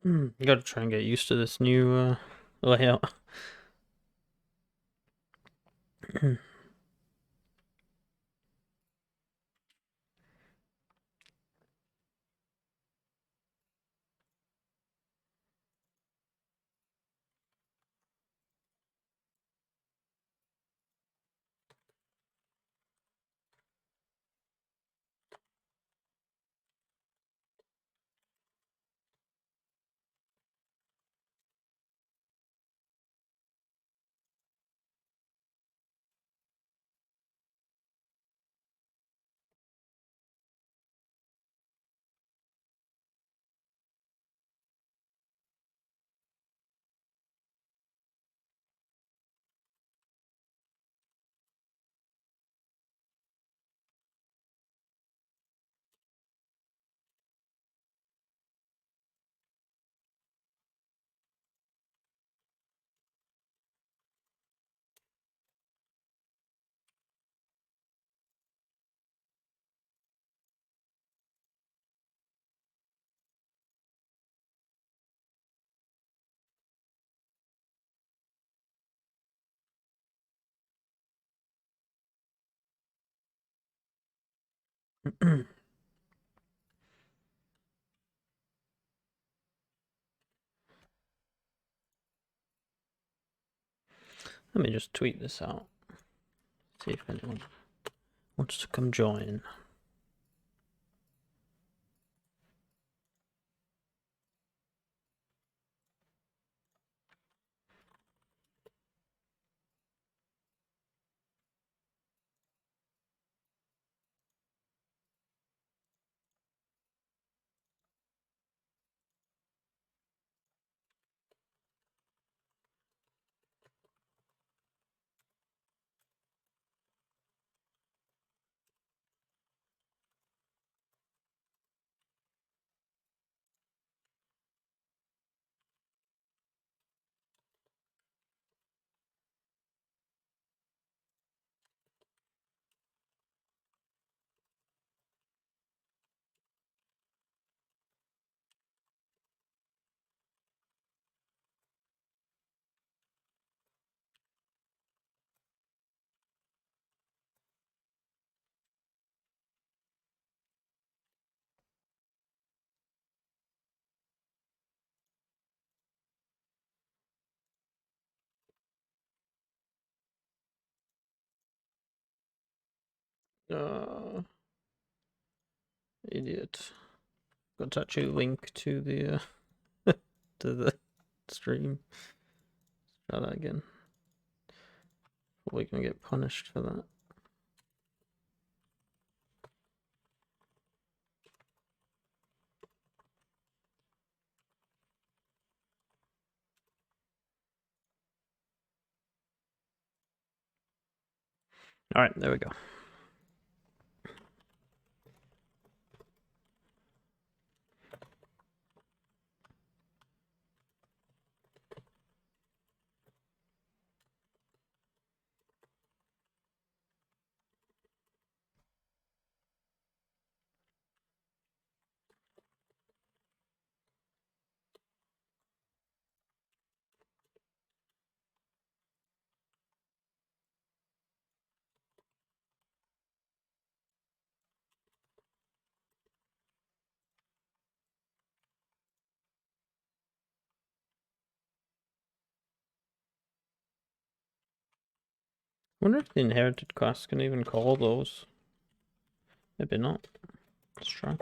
You gotta try and get used to this new layout. Let me just tweet this out. See if anyone wants to come join. Idiot. Got to actually link to the to the stream. Try that again. Probably gonna get punished for that. Alright, there we go. I wonder if the inherited class can even call those. Maybe not. Let's try.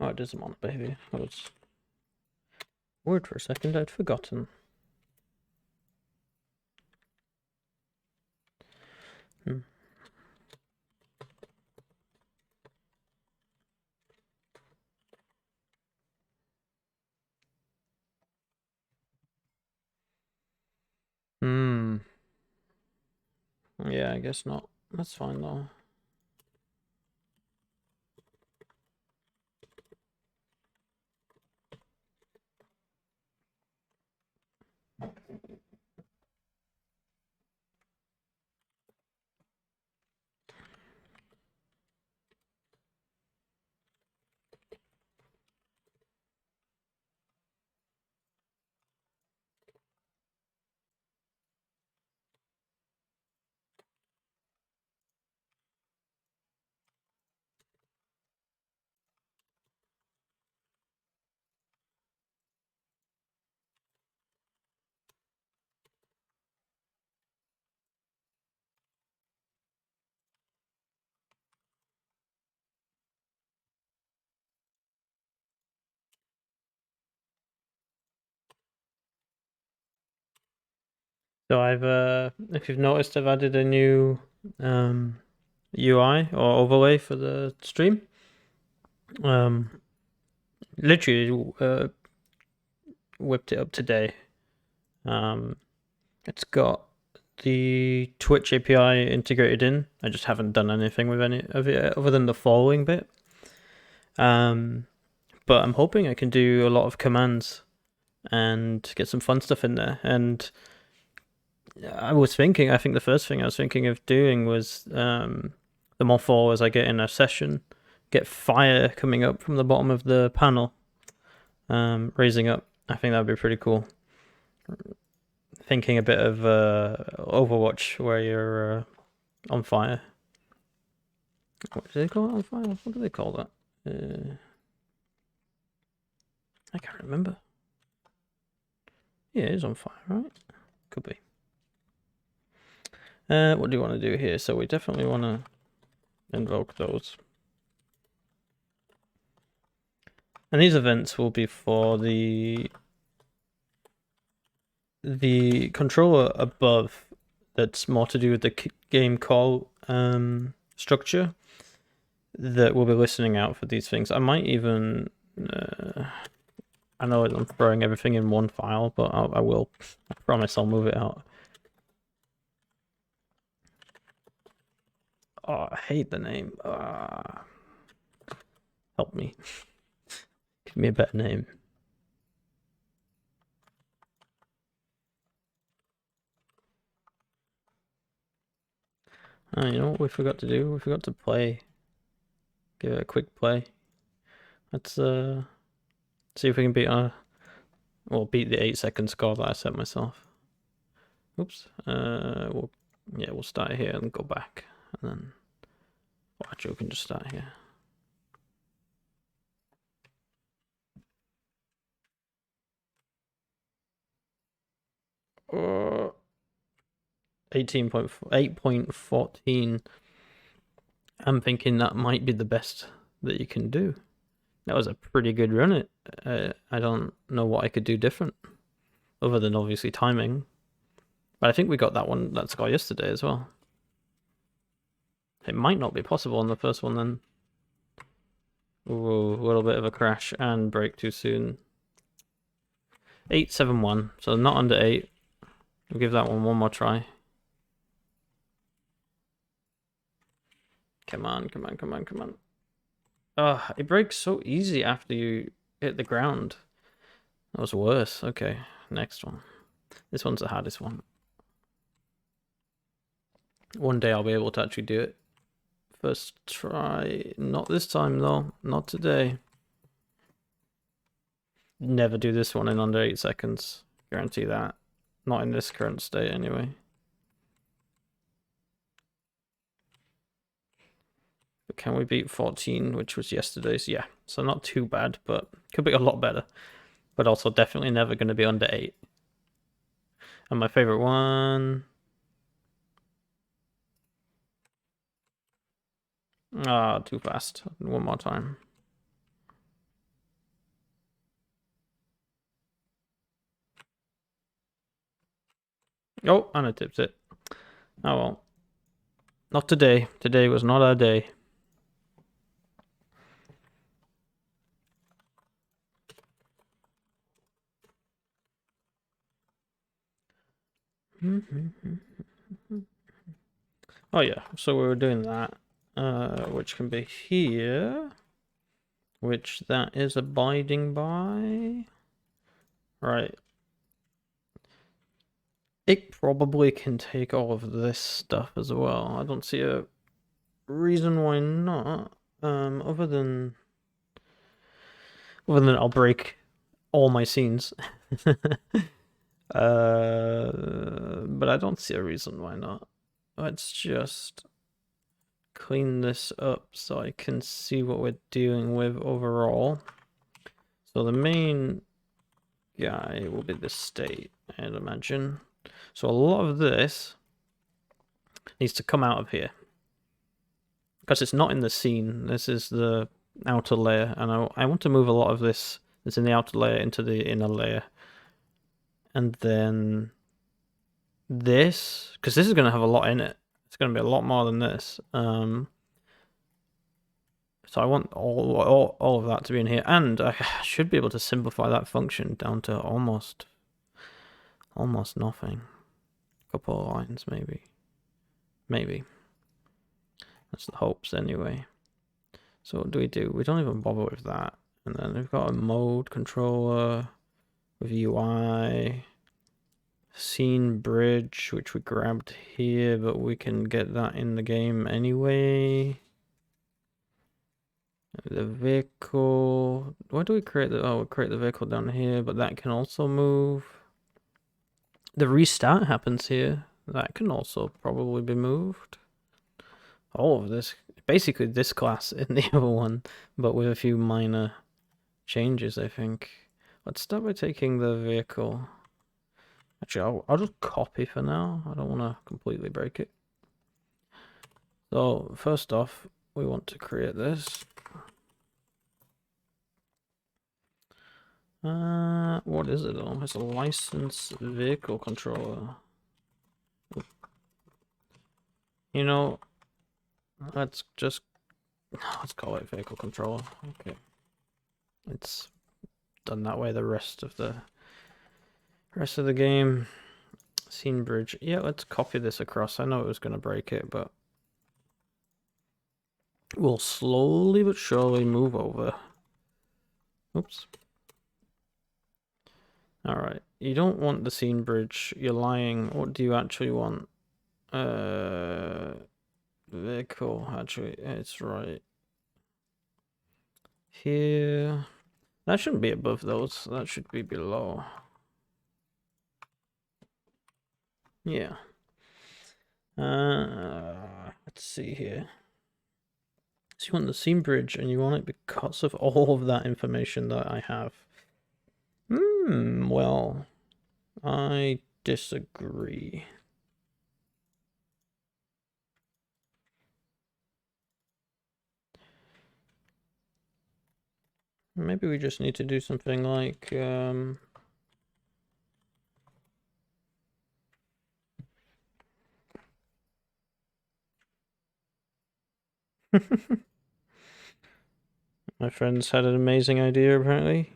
Oh, it doesn't want a baby. I was Word for a second, I'd forgotten. Hmm. Hmm. Yeah, I guess not. That's fine though. So I've if you've noticed, I've added a new UI or overlay for the stream. Literally whipped it up today. It's got the Twitch API integrated in. I just haven't done anything with any of it other than the following bit. But I'm hoping I can do a lot of commands and get some fun stuff in there. And I think the first thing I was thinking of doing was the more followers I get in a session, get fire coming up from the bottom of the panel, raising up. I think that would be pretty cool. Thinking a bit of Overwatch where you're on fire. What do they call it, on fire? What do they call that? I can't remember. Yeah, it is on fire, right? Could be. What do you want to do here? So we definitely want to invoke those. And these events will be for the controller above that's more to do with the game call structure that will be listening out for these things. I might even I know I'm throwing everything in one file, but I will. I promise I'll move it out. Oh, I hate the name. Help me. Give me a better name. Oh, you know what we forgot to do? We forgot to play. Give it a quick play. Let's see if we can beat beat the 8-second score that I set myself. Oops. We'll start here and go back, and then actually we can just start here. 8.14. I'm thinking that might be the best that you can do. That was a pretty good run. I don't know what I could do different, other than obviously timing. But I think we got that score yesterday as well. It might not be possible on the first one then. Ooh, a little bit of a crash and break too soon. 871, so not under 8. We'll give that one more try. Come on. Oh, it breaks so easy after you hit the ground. That was worse. Okay, next one. This one's the hardest one. One day I'll be able to actually do it. First try. Not this time though. Not today. Never do this one in under 8 seconds. Guarantee that. Not in this current state anyway. But can we beat 14, which was yesterday's? Yeah. So not too bad, but could be a lot better. But also definitely never going to be under 8. And my favorite one... too fast. One more time. Oh, and I tipped it. Oh well. Not today. Today was not our day. Oh yeah, so we were doing that, which can be here, which that is abiding by. Right. It probably can take all of this stuff as well. I don't see a reason why not. Other than I'll break all my scenes. But I don't see a reason why not. Let's just clean this up so I can see what we're dealing with overall. So the main guy will be the state, I'd imagine. So a lot of this needs to come out of here. Because it's not in the scene. This is the outer layer. And I want to move a lot of this that's in the outer layer into the inner layer. And then this, because this is going to have a lot in it. It's going to be a lot more than this. So I want all of that to be in here. And I should be able to simplify that function down to almost nothing. A couple of lines, maybe. Maybe. That's the hopes, anyway. So what do? We don't even bother with that. And then we've got a mode controller with UI. Scene bridge, which we grabbed here, but we can get that in the game anyway. The vehicle. Why do we create the... Oh, we create the vehicle down here, but that can also move. The restart happens here. That can also probably be moved. All of this, basically this class in the other one, but with a few minor changes, I think. Let's start by taking the vehicle. Actually, I'll just copy for now. I don't want to completely break it. So, first off, we want to create this. What is it though? It's a licensed vehicle controller. You know, let's call it vehicle controller. Okay. It's done that way the rest of the game. Scene bridge. Yeah, let's copy this across. I know it was going to break it, but we'll slowly but surely move over. Oops. Alright. You don't want the scene bridge. You're lying. What do you actually want? Vehicle. Actually, it's right here. That shouldn't be above those. That should be below. Yeah. Let's see here. So you want the scene bridge, and you want it because of all of that information that I have. Well, I disagree. Maybe we just need to do something like, my friend's had an amazing idea, apparently.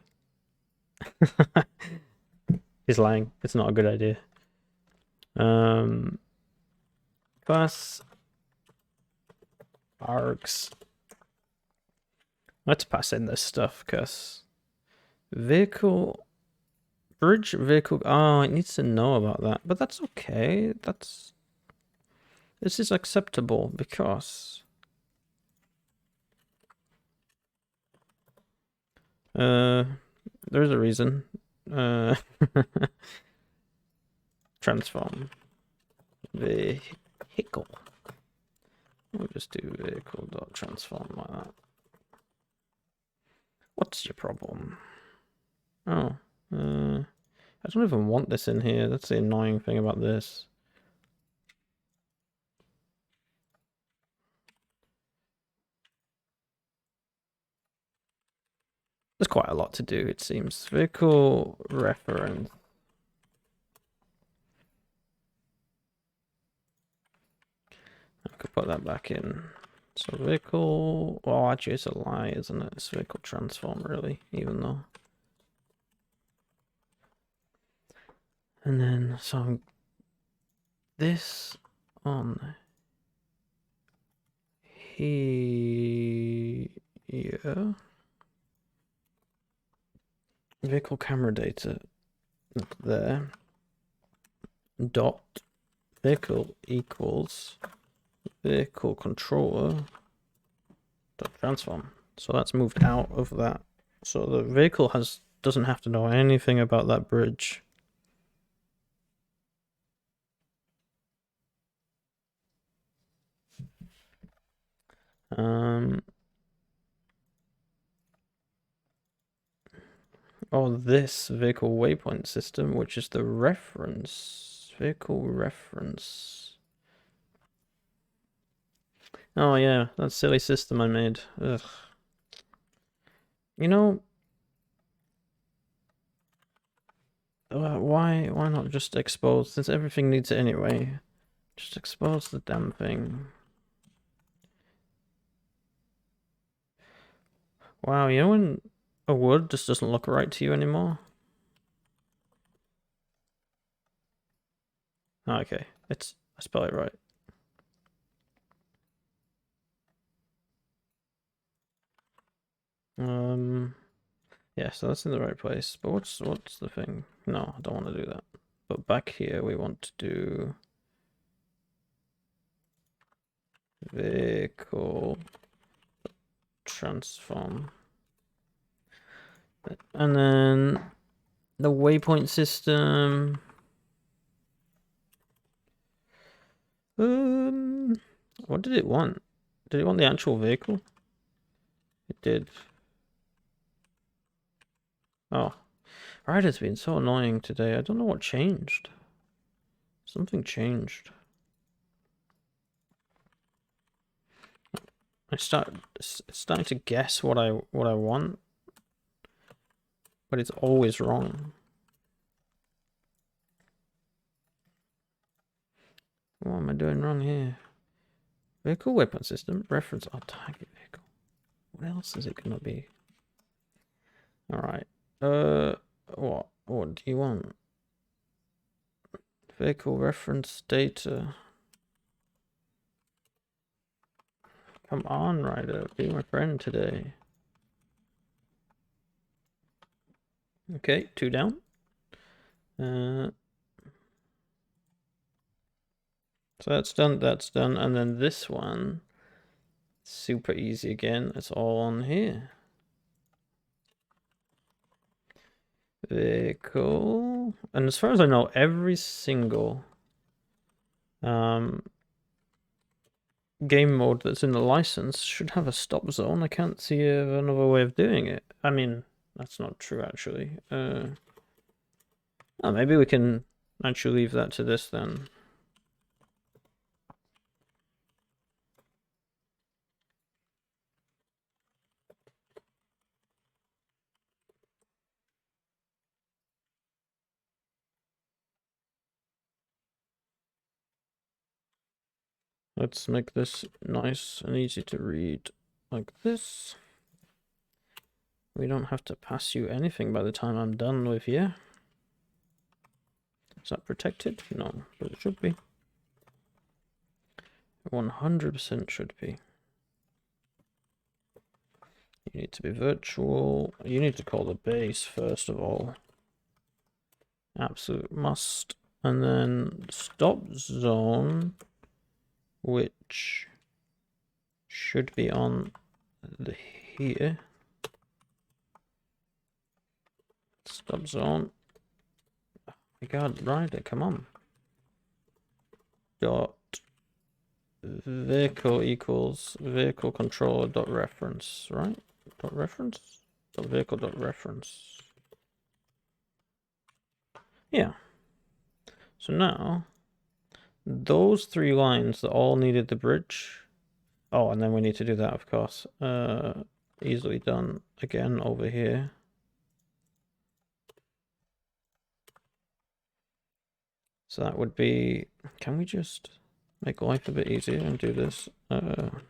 He's lying. It's not a good idea. Class args. Let's pass in this stuff, because vehicle... Bridge vehicle... Oh, it needs to know about that. But that's okay. This is acceptable, because... There's a reason. Transform. Vehicle. We'll just do vehicle.transform like that. What's your problem? Oh, I don't even want this in here. That's the annoying thing about this. There's quite a lot to do, it seems. Vehicle reference. could put that back in. So vehicle, well, actually it's a lie, isn't it? It's vehicle transform, really, even though. And then, so this on here. Vehicle camera data there. Dot vehicle equals vehicle controller dot transform. So that's moved out of that. So the vehicle doesn't have to know anything about that bridge. Oh, this vehicle waypoint system, which is the reference. Vehicle reference. Oh yeah, that silly system I made. Ugh. You know, why not just expose, since everything needs it anyway. Just expose the damn thing. Wow, you know when a word just doesn't look right to you anymore? Oh, okay, I spell it right. Yeah, so that's in the right place. But what's the thing? No, I don't want to do that. But back here we want to do vehicle transform. And then the waypoint system. What did it want? Did it want the actual vehicle? It did. Oh, Rider's been so annoying today. I don't know what changed. Something changed. It's starting to guess what I want, but it's always wrong. What am I doing wrong here? Vehicle weapon system reference our target vehicle. What else is it gonna be? All right. What do you want? Vehicle reference data. Come on, Ryder, be my friend today. Okay, 2 down. So that's done, and then this one, super easy again, it's all on here. Vehicle, and as far as I know, every single game mode that's in the license should have a stop zone. I can't see another way of doing it. I mean, that's not true actually. Oh, maybe we can actually leave that to this then. Let's make this nice and easy to read like this. We don't have to pass you anything by the time I'm done with you. Is that protected? No, but it should be. 100% should be. You need to be virtual. You need to call the base first of all. Absolute must. And then stop zone, which should be on the here. Stop zone. Oh my god, Ryder, come on. Dot vehicle equals vehicle controller dot reference, right? Dot reference? Dot vehicle dot reference. Yeah. So now those 3 lines that all needed the bridge. Oh, and then we need to do that, of course. Easily done again over here. So that would be, can we just make life a bit easier and do this. Can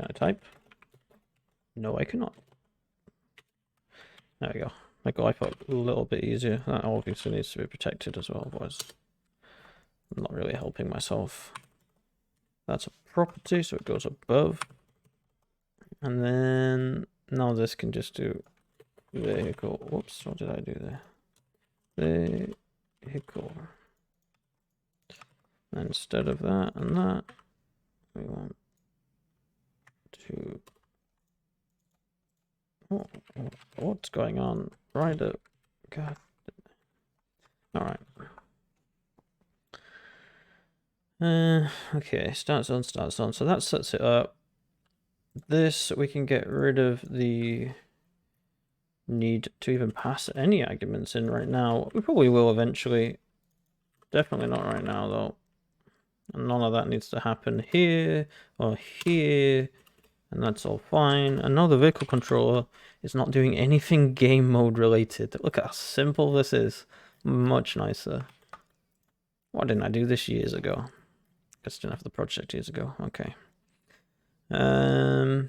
I type? No, I cannot. There we go. Make life a little bit easier. That obviously needs to be protected as well, otherwise I'm not really helping myself. That's a property, so it goes above. And then now this can just do vehicle. Whoops, what did I do there? Vehicle. And instead of that and that, we want to... Oh, what's going on? Rider. God. Alright. Okay, start zone. So that sets it up. This, we can get rid of the need to even pass any arguments in right now. We probably will eventually. Definitely not right now, though. And none of that needs to happen here or here. And that's all fine. And now the vehicle controller is not doing anything game mode related. Look at how simple this is. Much nicer. Why didn't I do this years ago? Guess I didn't have the project years ago. Okay. So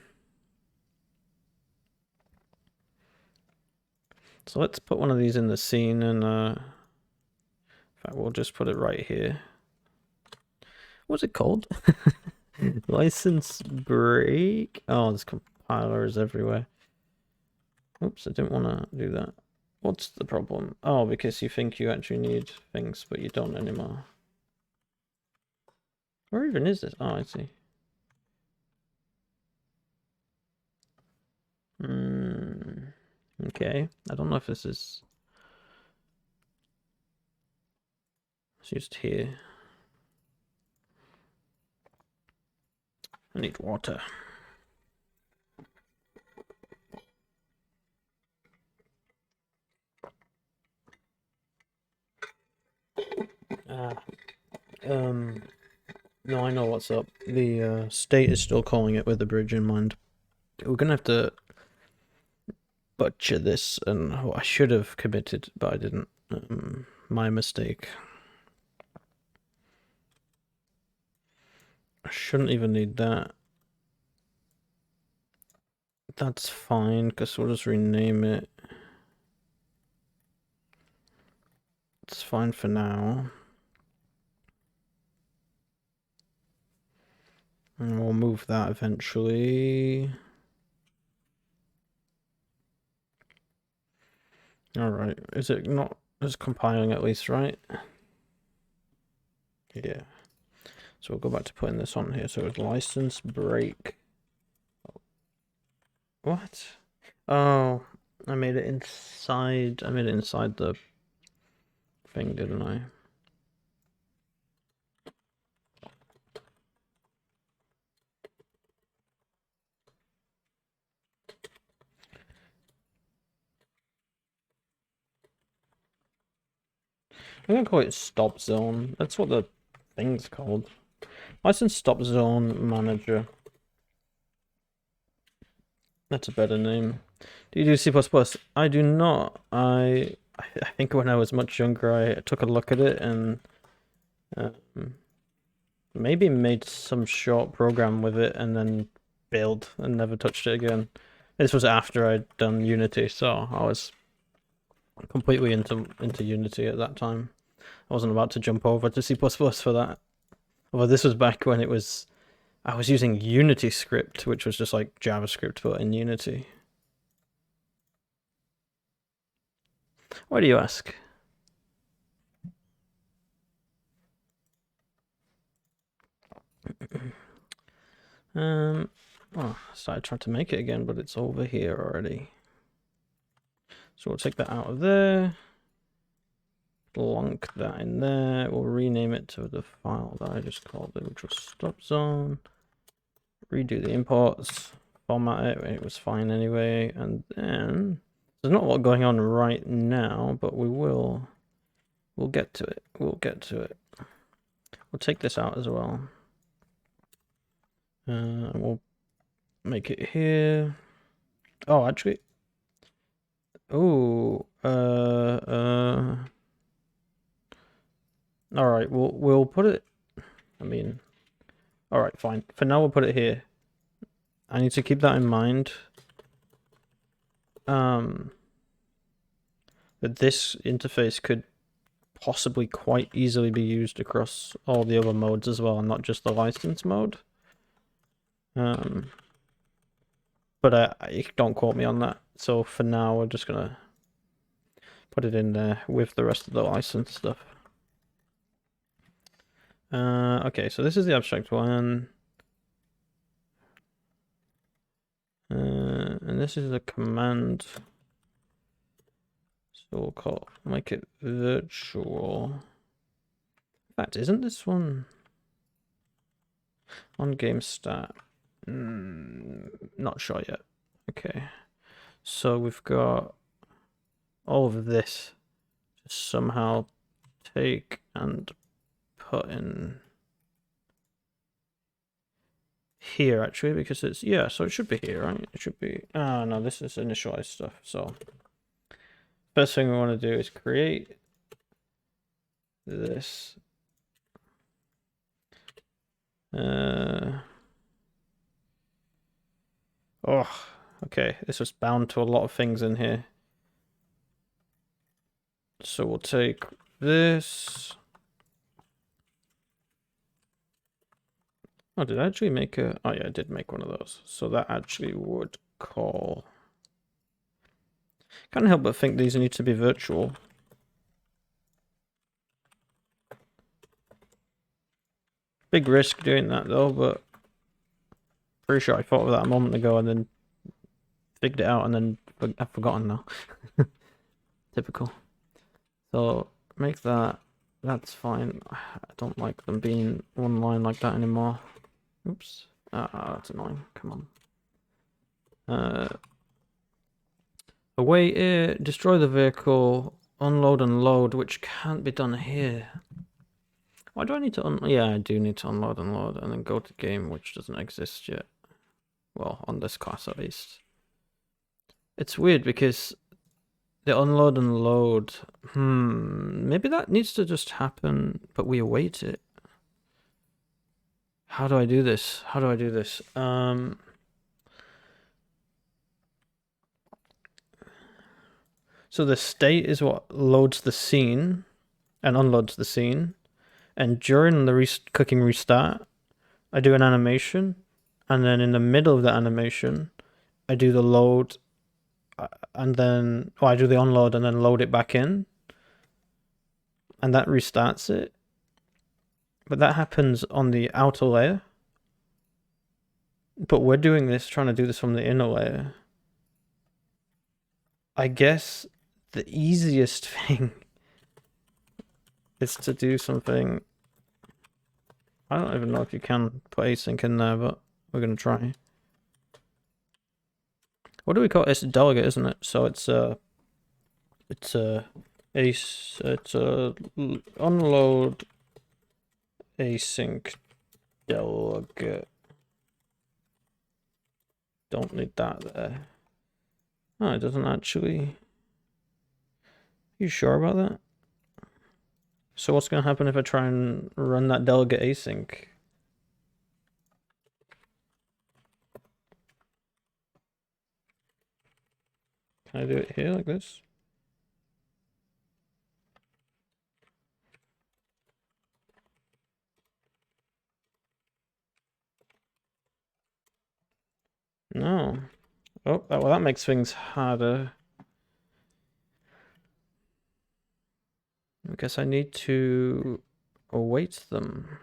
let's put one of these in the scene, and in fact we'll just put it right here. What's it called? License break. Oh, there's compilers everywhere. Oops, I didn't want to do that. What's the problem? Oh, because you think you actually need things, but you don't anymore. Where even is this? Oh, I see. Okay, I don't know if this is... It's used here. I need water. No, I know what's up. The state is still calling it with the bridge in mind. We're gonna have to butcher this, and I should have committed, but I didn't. My mistake. I shouldn't even need that. That's fine, because we'll just rename it. It's fine for now. And we'll move that eventually. Alright, is it not? It's compiling at least, right? Yeah. So we'll go back to putting this on here. So it's license break. What? Oh, I made it inside. I made it inside the thing, didn't I? I'm gonna call it stop zone. That's what the thing's called. License stop zone manager. That's a better name. Do you do C++? I do not. I think when I was much younger, I took a look at it and maybe made some short program with it and then bailed and never touched it again. This was after I'd done Unity, so I was completely into Unity at that time. I wasn't about to jump over to C++ for that. Although this was back when it was... I was using Unity script, which was just like JavaScript but in Unity. Why do you ask? Oh, so I tried to make it again, but it's over here already. So we'll take that out of there. Plonk that in there. We'll rename it to the file that I just called it, which was stop zone. Redo the imports. Format it. It was fine anyway. And then there's not a lot going on right now, but we'll get to it. We'll get to it. We'll take this out as well. And we'll make it here. Oh, actually. Oh, all right, we'll put it. I mean, all right, fine. For now, we'll put it here. I need to keep that in mind. That this interface could possibly quite easily be used across all the other modes as well, and not just the license mode. But don't quote me on that. So for now, we're just gonna put it in there with the rest of the license stuff. Okay, so this is the abstract one. And this is the command. So we'll make it virtual. In fact, isn't this one on game stat? Not sure yet. Okay, so we've got all of this to somehow take and put in here, actually, because it's, yeah, so it should be here, right? It should be, no, this is initialized stuff. So first thing we want to do is create this. Oh, okay, this was bound to a lot of things in here. So we'll take this. Oh, did I actually make a... Oh, yeah, I did make one of those. So that actually would call... Can't help but think these need to be virtual. Big risk doing that, though, but... Pretty sure I thought of that a moment ago and then figured it out and then I've forgotten now. Typical. So, make that... That's fine. I don't like them being one line like that anymore. Oops. That's annoying. Come on. Await it, destroy the vehicle, unload and load, which can't be done here. Why do I need to yeah, I do need to unload and load, and then go to game, which doesn't exist yet. Well, on this class at least. It's weird because the unload and load, maybe that needs to just happen, but we await it. How do I do this? How do I do this? So the state is what loads the scene and unloads the scene. And during the cooking restart, I do an animation. And then in the middle of the animation, I do the load. And then I do the unload and then load it back in. And that restarts it. But that happens on the outer layer. But we're doing this, trying to do this from the inner layer. I guess the easiest thing is to do something. I don't even know if you can put async in there, but we're gonna try. What do we call it? It's a delegate, isn't it? So it's a unload async delegate. Don't need that there. Oh, it doesn't actually. You sure about that? So what's going to happen if I try and run that delegate async? Can I do it here like this? No. Oh, well, that makes things harder. I guess I need to await them.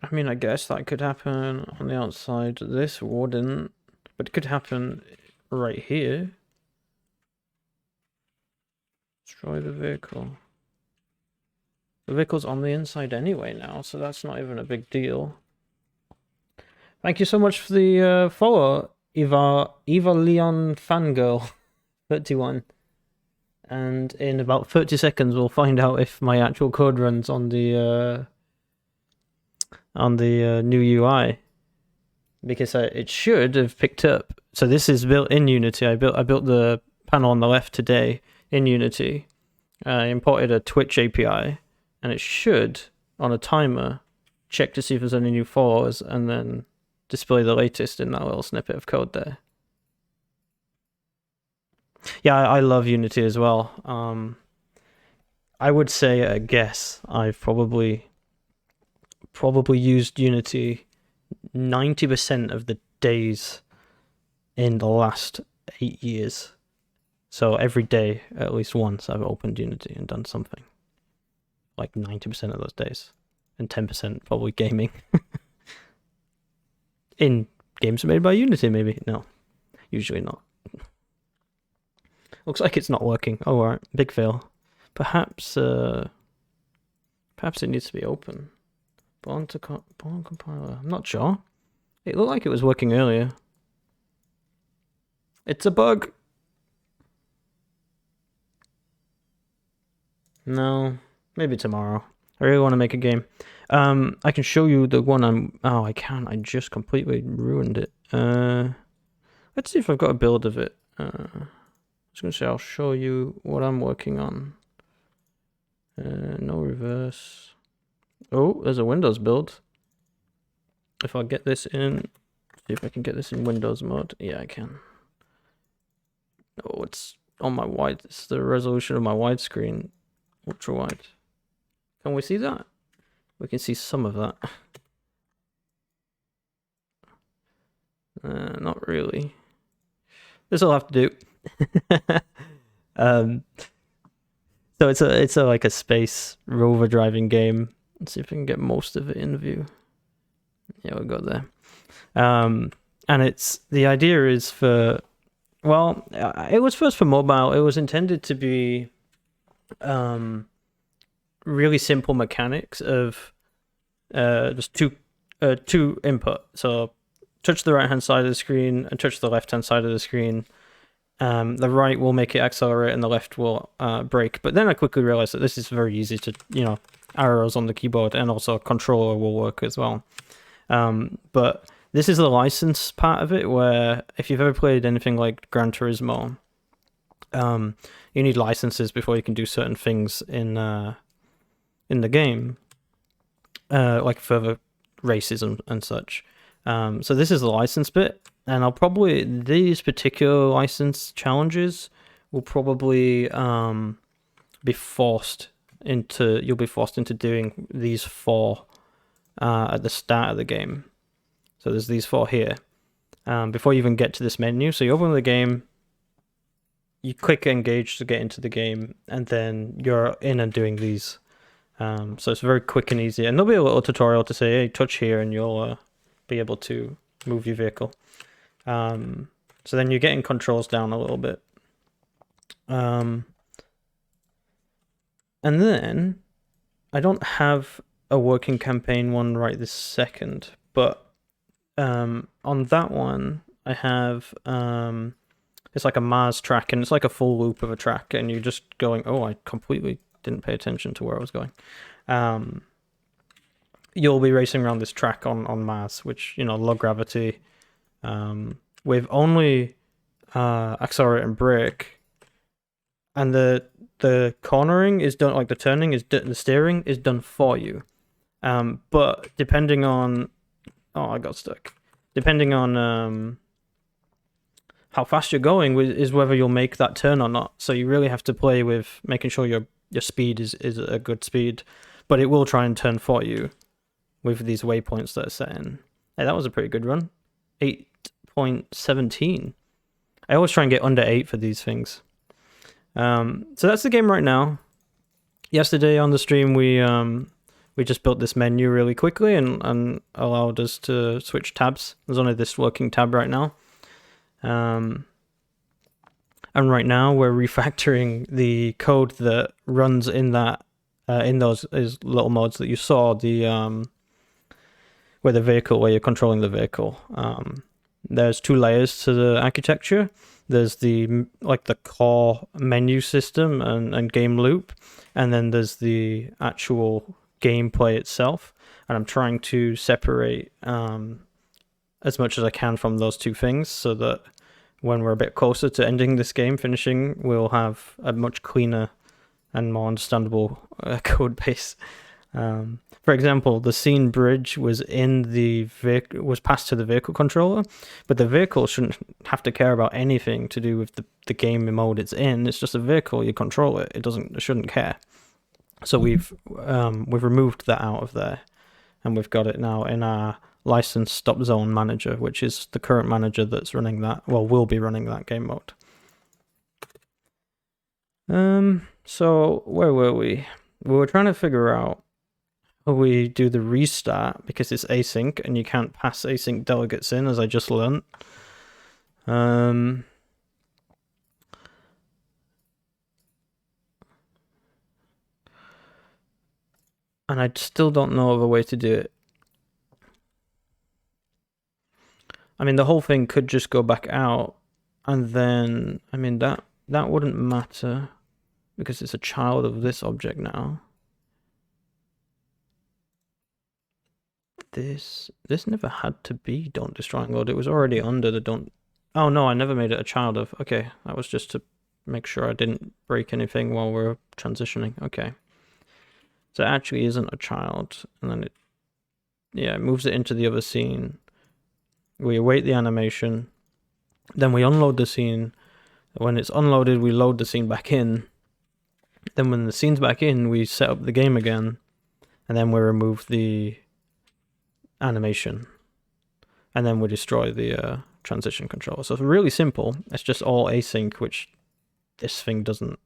I mean, I guess that could happen on the outside. This wouldn't, but it could happen right here. Destroy the vehicle. The vehicle's on the inside anyway now, so that's not even a big deal. Thank you so much for the follow, Eva Leon Fangirl 31. And in about 30 seconds, we'll find out if my actual code runs on the on the new UI, because it should have picked up. So this is built in Unity. I built the panel on the left today in Unity. I imported a Twitch API, and it should, on a timer, check to see if there's any new followers, and then display the latest in that little snippet of code there. Yeah, I love Unity as well. I would say a guess. I've probably used Unity 90% of the days in the last 8 years. So every day, at least once, I've opened Unity and done something. Like 90% of those days. And 10% probably gaming. In games made by Unity, maybe? No, usually not. Looks like it's not working. Oh, alright, big fail. Perhaps it needs to be open. Born compiler. I'm not sure. It looked like it was working earlier. It's a bug. No, maybe tomorrow. I really want to make a game. I can show you the one I'm... Oh, I can't. I just completely ruined it. Let's see if I've got a build of it. I was going to say I'll show you what I'm working on. No reverse. Oh, there's a Windows build. If I get this in... See if I can get this in Windows mode. Yeah, I can. Oh, it's on my wide... It's the resolution of my widescreen. Ultra wide. Can we see that? We can see some of that. Not really. This will have to do. So it's a like a space rover driving game. Let's see if we can get most of it in view. Yeah, we'll go there. And the idea is for, well, it was first for mobile. It was intended to be really simple mechanics of just two input. So touch the right hand side of the screen and touch the left hand side of the screen. The right will make it accelerate and the left will brake. But then I quickly realized that this is very easy to, arrows on the keyboard, and also a controller will work as well. But this is the license part of it, where if you've ever played anything like Gran Turismo, you need licenses before you can do certain things in the game, like further races and such. So this is the license bit, and these particular license challenges will probably be forced into doing these 4 at the start of the game. So there's these 4 here before you even get to this menu. So you open the game, you click engage to get into the game, and then you're in and doing these. So it's very quick and easy, and there'll be a little tutorial to say, hey, touch here and you'll be able to move your vehicle. So then you're getting controls down a little bit. And then I don't have a working campaign one right this second, but on that one I have it's like a Mars track, and it's like a full loop of a track, and you're just going, oh, I completely didn't pay attention to where I was going. You'll be racing around this track on Mars, which, low gravity, with only accelerate and brake, and the cornering is done, like the turning is the steering is done for you. But depending on, I got stuck. Depending on how fast you're going is whether you'll make that turn or not. So you really have to play with making sure your speed is a good speed, but it will try and turn for you with these waypoints that are set in. Hey, that was a pretty good run. 8.17. I always try and get under 8 for these things. So that's the game right now. Yesterday on the stream, we just built this menu really quickly and allowed us to switch tabs. There's only this working tab right now. And right now we're refactoring the code that runs in that in those little modes that you saw, the where you're controlling the vehicle. There's 2 layers to the architecture. There's the core menu system and game loop, and then there's the actual gameplay itself. and I'm trying to separate as much as I can from those two things, so that when we're a bit closer to ending this game, finishing, we'll have a much cleaner and more understandable code base. For example, the scene bridge was passed to the vehicle controller, but the vehicle shouldn't have to care about anything to do with the game mode it's in. It's just a vehicle, you control it. It shouldn't care. So we've removed that out of there, and we've got it now in our license stop zone manager, which is the current manager that's running that. Well, will be running that game mode. So where were we? We were trying to figure out how we do the restart, because it's async and you can't pass async delegates in, as I just learned. And I still don't know of a way to do it. I mean, the whole thing could just go back out, and then, I mean, that wouldn't matter because it's a child of this object now. This never had to be don't destroy and load. It was already under the don't. Oh no, I never made it a child of. Okay, that was just to make sure I didn't break anything while we're transitioning. Okay. So it actually isn't a child, and then it moves it into the other scene. We await the animation, then we unload the scene. When it's unloaded, we load the scene back in. Then when the scene's back in, we set up the game again, and then we remove the animation, and then we destroy the transition controller. So it's really simple. It's just all async, which this thing doesn't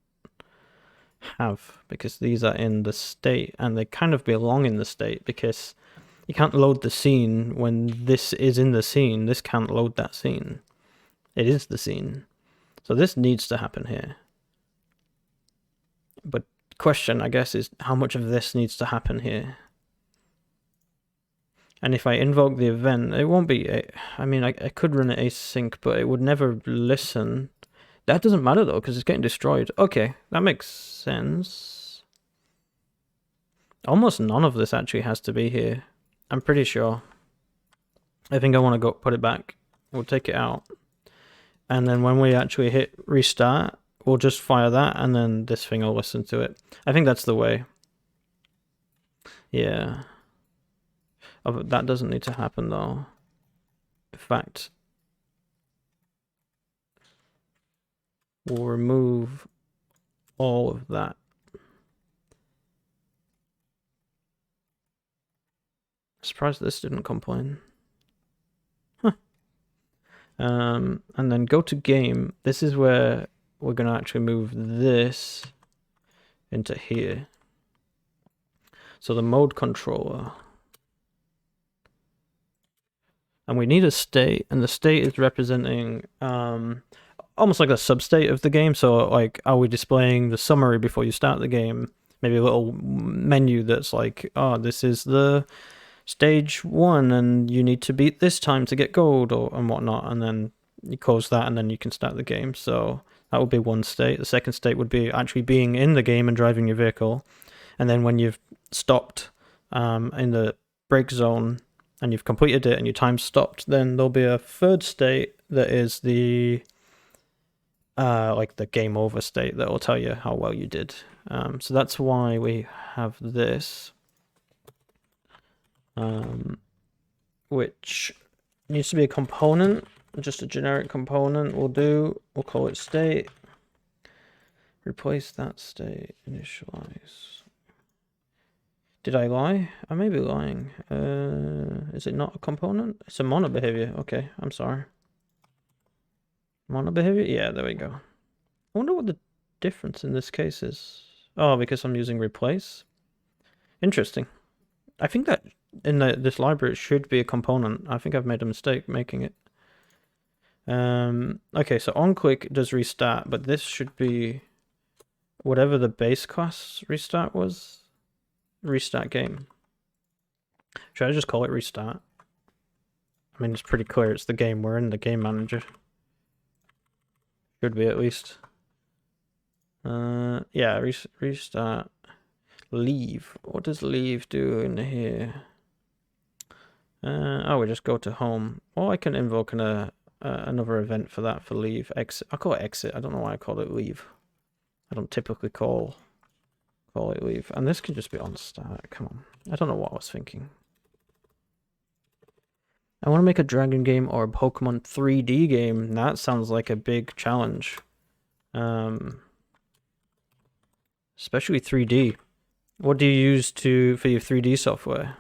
have, because these are in the state, and they kind of belong in the state, because you can't load the scene when this is in the scene. This can't load that scene. It is the scene. So this needs to happen here. But question, I guess, is how much of this needs to happen here? And if I invoke the event, it won't be... I mean, I could run it async, but it would never listen. That doesn't matter, though, because it's getting destroyed. Okay, that makes sense. Almost none of this actually has to be here. I'm pretty sure. I think I want to go put it back. We'll take it out. And then when we actually hit restart, we'll just fire that, and then this thing will listen to it. I think that's the way. Yeah. Oh, but that doesn't need to happen, though. In fact, we'll remove all of that. Surprised this didn't complain. Huh. And then go to game. This is where we're going to actually move this into here. So the mode controller. And we need a state, and the state is representing almost like a substate of the game. So like, are we displaying the summary before you start the game? Maybe a little menu that's like, oh, this is the stage 1 and you need to beat this time to get gold and whatnot, and then you close that and then you can start the game. So that would be one state. The second state would be actually being in the game and driving your vehicle, and then when you've stopped in the break zone and you've completed it and your time's stopped, then there'll be a third state that is the like the game over state that will tell you how well you did. So that's why we have this, which needs to be a component, just a generic component will do. We'll call it state. Replace that state, initialize. Did I lie? I may be lying. Is it not a component? It's a mono behavior. Okay, I'm sorry. Mono behavior? Yeah, there we go. I wonder what the difference in this case is. Oh, because I'm using replace. Interesting. I think that in this library it should be a component. I think I've made a mistake making it. Okay, so onClick does restart, but this should be whatever the base class restart was. Restart game. Should I just call it restart? I mean, it's pretty clear it's the game we're in, the game manager. Should be, at least. Yeah, restart. Leave. What does leave do in here? Oh, we just go to home. Or I can invoke another event for that, for leave. Exit. I call it exit. I don't know why I call it leave. I don't typically call it leave. And this can just be on start. Come on. I don't know what I was thinking. I want to make a dragon game or a Pokemon 3D game. That sounds like a big challenge. Especially 3D. What do you use for your 3D software?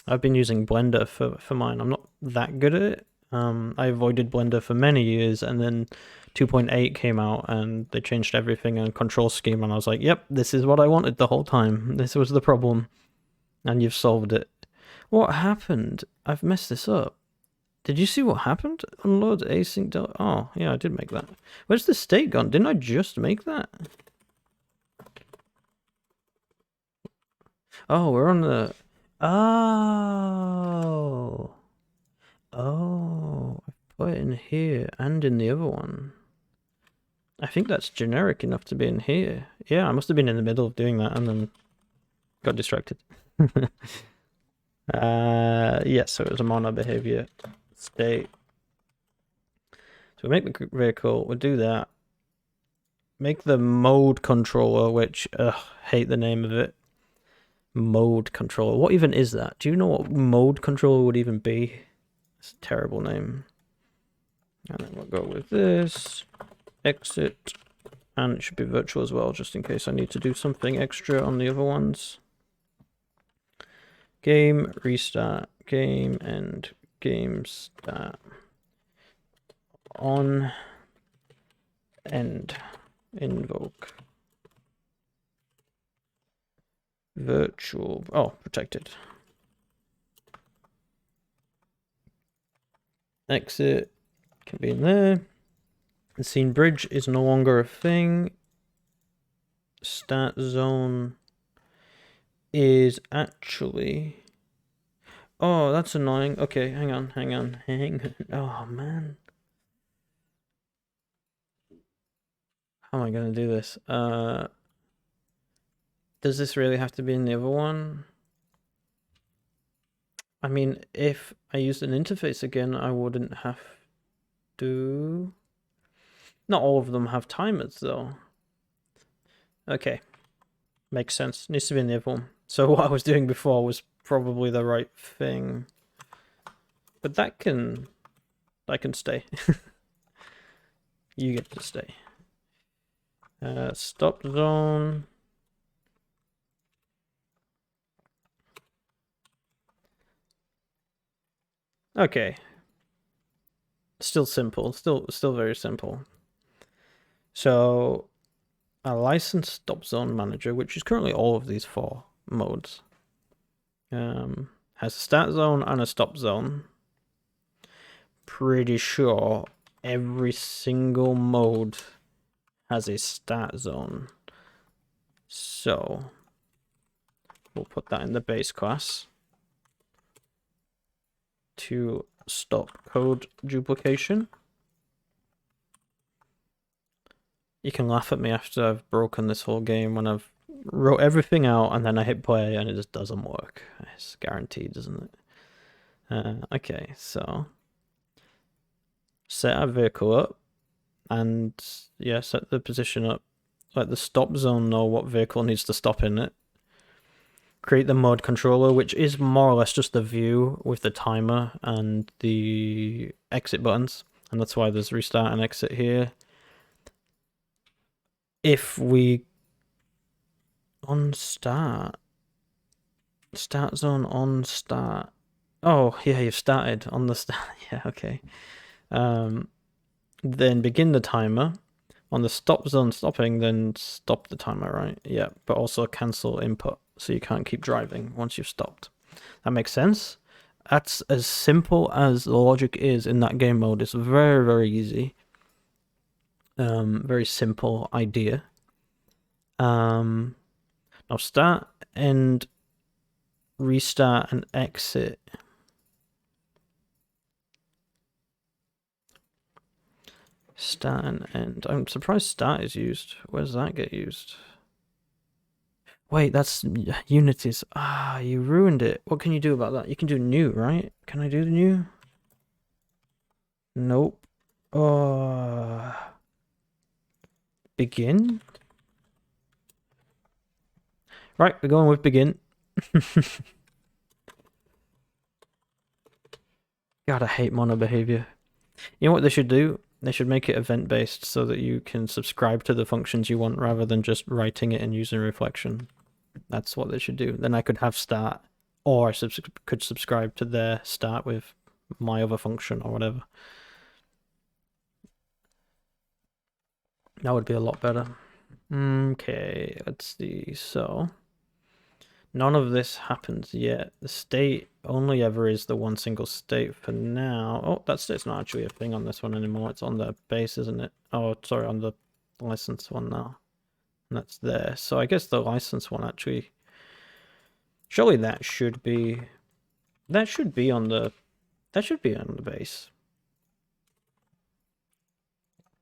I've been using Blender for mine. I'm not that good at it. I avoided Blender for many years, and then 2.8 came out and they changed everything and control scheme, and I was like, yep, this is what I wanted the whole time. This was the problem. And you've solved it. What happened? I've messed this up. Did you see what happened? Unload async. Oh, yeah, I did make that. Where's the state gone? Didn't I just make that? Oh, we're on the... Oh. Oh, I put it in here and in the other one. I think that's generic enough to be in here. Yeah, I must have been in the middle of doing that and then got distracted. Yeah, so it was a mono behavior state. So we make the vehicle, we'll do that. Make the mode controller, which, hate the name of it. Mode controller. What even is that? Do you know what mode controller would even be? It's a terrible name. And then we'll go with this. Exit. And it should be virtual as well, just in case I need to do something extra on the other ones. Game, restart, game, and game start. On, end, invoke. Virtual, oh, protected. Exit, can be in there. The scene bridge is no longer a thing. Start zone is actually... Oh, that's annoying. Okay, hang on. Oh, man. How am I going to do this? Does this really have to be in the other one? I mean, if I used an interface again, I wouldn't have to... Not all of them have timers, though. Okay. Makes sense. Needs to be in the other one. So what I was doing before was probably the right thing. But that can stay. You get to stay. Stop zone. Okay. Still simple. Still very simple. So a licensed stop zone manager, which is currently all of these 4 modes, has a start zone and a stop zone. Pretty sure every single mode has a start zone. So we'll put that in the base class to stop code duplication. You can laugh at me after I've broken this whole game when I've wrote everything out and then I hit play and it just doesn't work. It's guaranteed, isn't it? Okay, so set our vehicle up and yeah, set the position up. Let the stop zone know what vehicle needs to stop in it. Create the mode controller, which is more or less just the view with the timer and the exit buttons, and that's why there's restart and exit here. If we on start zone on start. Oh yeah, you've started on the start. Yeah, okay. Then begin the timer. On the stop zone stopping, then stop the timer, right? Yeah, but also cancel input, so you can't keep driving once you've stopped. That makes sense. That's as simple as the logic is in that game mode. It's very, very easy. Very simple idea. Now start and restart and exit. Start and end. I'm surprised start is used. Where does that get used? Wait, that's Unity's. Ah, you ruined it. What can you do about that? You can do new, right? Can I do the new? Nope. Begin? Right, we're going with begin. God, I hate mono behavior. You know what they should do? They should make it event based so that you can subscribe to the functions you want rather than just writing it in user reflection. That's what they should do. Then I could have start, or I could subscribe to their start with my other function or whatever. That would be a lot better. Okay, let's see. So, none of this happens yet. The state only ever is the one single state for now. Oh, that state's not actually a thing on this one anymore. It's on the base, isn't it? Oh, sorry, on the license one now. And that's there. So I guess the license one actually... Surely that should be... That should be on the... That should be on the base.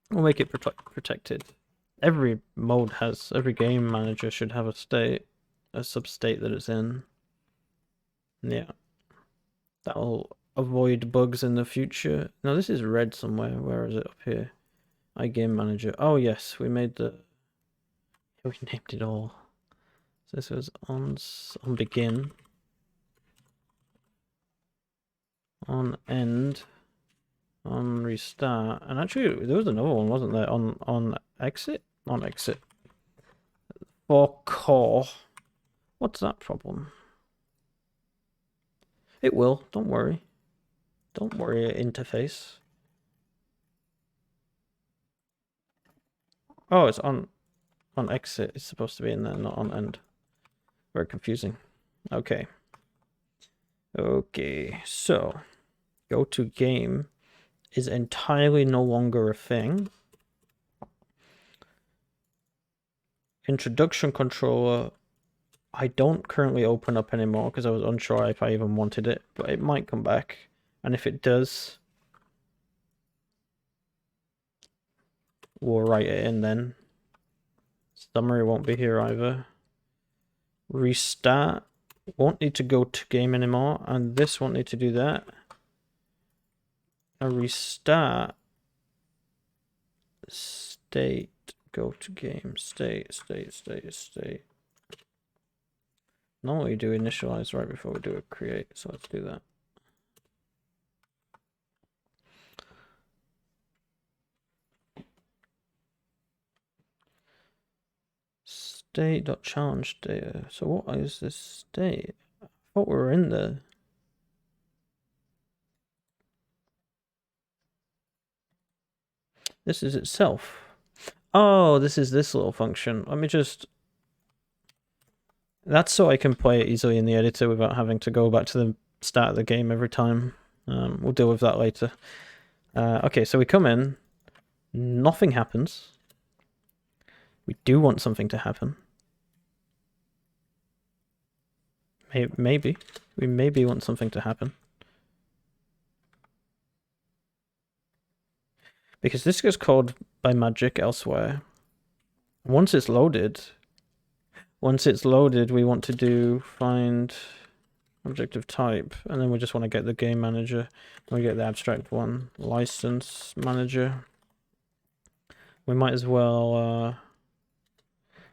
We'll make it protected. Every mode has... Every game manager should have a state. A sub-state that it's in. Yeah. That'll avoid bugs in the future. No, this is red somewhere. Where is it? Up here. iGame Manager. Oh, yes. We made the... We named it all. So this was on begin. On end. On restart. And actually, there was another one, wasn't there? On exit? On exit. For core. What's that problem? It will. Don't worry. Don't worry, interface. Oh, it's on exit. It's supposed to be in there, not on end. Very confusing. Okay. Okay, so go to game is entirely no longer a thing. Introduction controller, I don't currently open up anymore because I was unsure if I even wanted it, but it might come back. And if it does, we'll write it in then. Summary won't be here either. Restart won't need to go to game anymore, and this won't need to do that. A restart state, go to game, state. Normally we do initialize right before we do a create, so let's do that. State.challenge data. So what is this state? I thought we were in there. This is itself. Oh, this is this little function. Let me just... That's so I can play it easily in the editor without having to go back to the start of the game every time. We'll deal with that later. Okay, so we come in. Nothing happens. We do want something to happen. Maybe. We maybe want something to happen. Because this gets called by magic elsewhere. Once it's loaded, we want to do find object of type, and then we just want to get the game manager. We get the abstract one, license manager. We might as well,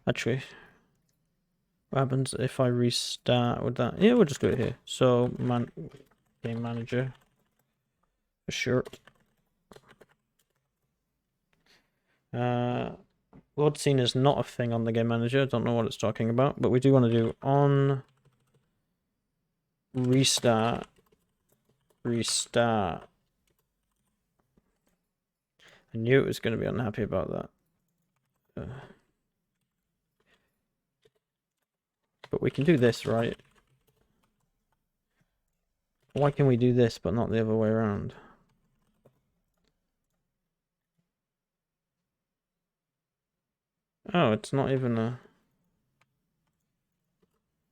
actually, what happens if I restart with that? Yeah, we'll just do it here. So, game manager, for sure. Load scene is not a thing on the game manager. I don't know what it's talking about, but we do want to do on restart. I knew it was going to be unhappy about that. But we can do this, right? Why can we do this but not the other way around? Oh, it's not even a...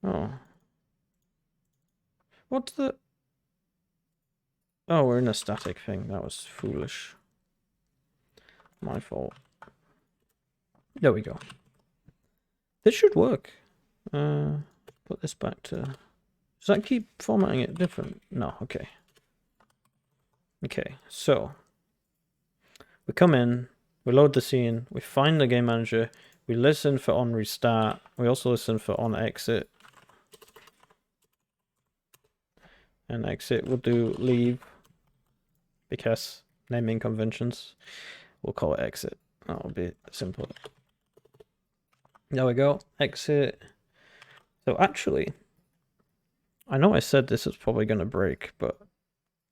Oh. What's the... Oh, we're in a static thing. That was foolish. My fault. There we go. This should work. Put this back to... Does that keep formatting it different? No, okay. Okay, so we come in, we load the scene, we find the game manager, we listen for on restart, we also listen for on exit. And exit, we'll do leave, because naming conventions. We'll call it exit. That'll be simple. There we go, exit. So actually, I know I said this is probably going to break, but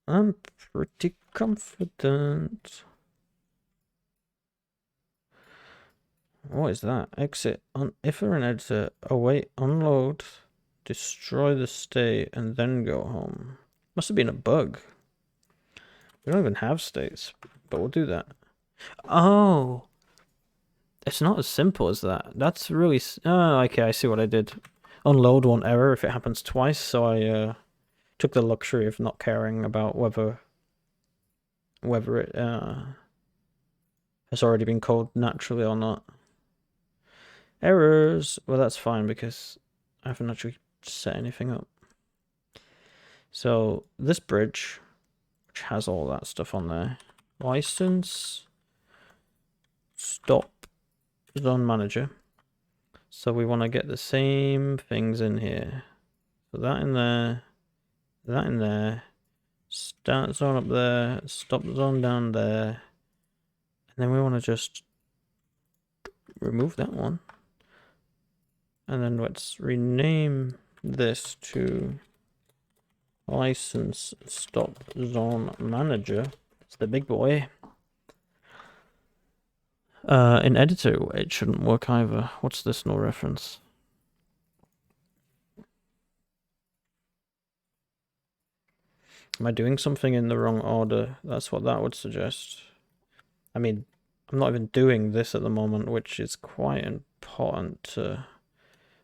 I'm pretty confident. What is that? Exit. If we're in editor, await, unload, destroy the state, and then go home. Must have been a bug. We don't even have states, but we'll do that. Oh! It's not as simple as that. That's really... Oh, okay, I see what I did. Unload won't error if it happens twice, so I took the luxury of not caring about whether it has already been called naturally or not. Errors. Well, that's fine because I haven't actually set anything up. So this bridge, which has all that stuff on there, license, stop, zone manager. So we want to get the same things in here. So that in there, that in there, start zone up there, stop zone down there, and then we want to just remove that one. And then let's rename this to license stop zone manager. It's the big boy. In editor, it shouldn't work either. What's this no reference? Am I doing something in the wrong order? That's what that would suggest. I mean, I'm not even doing this at the moment, which is quite important to...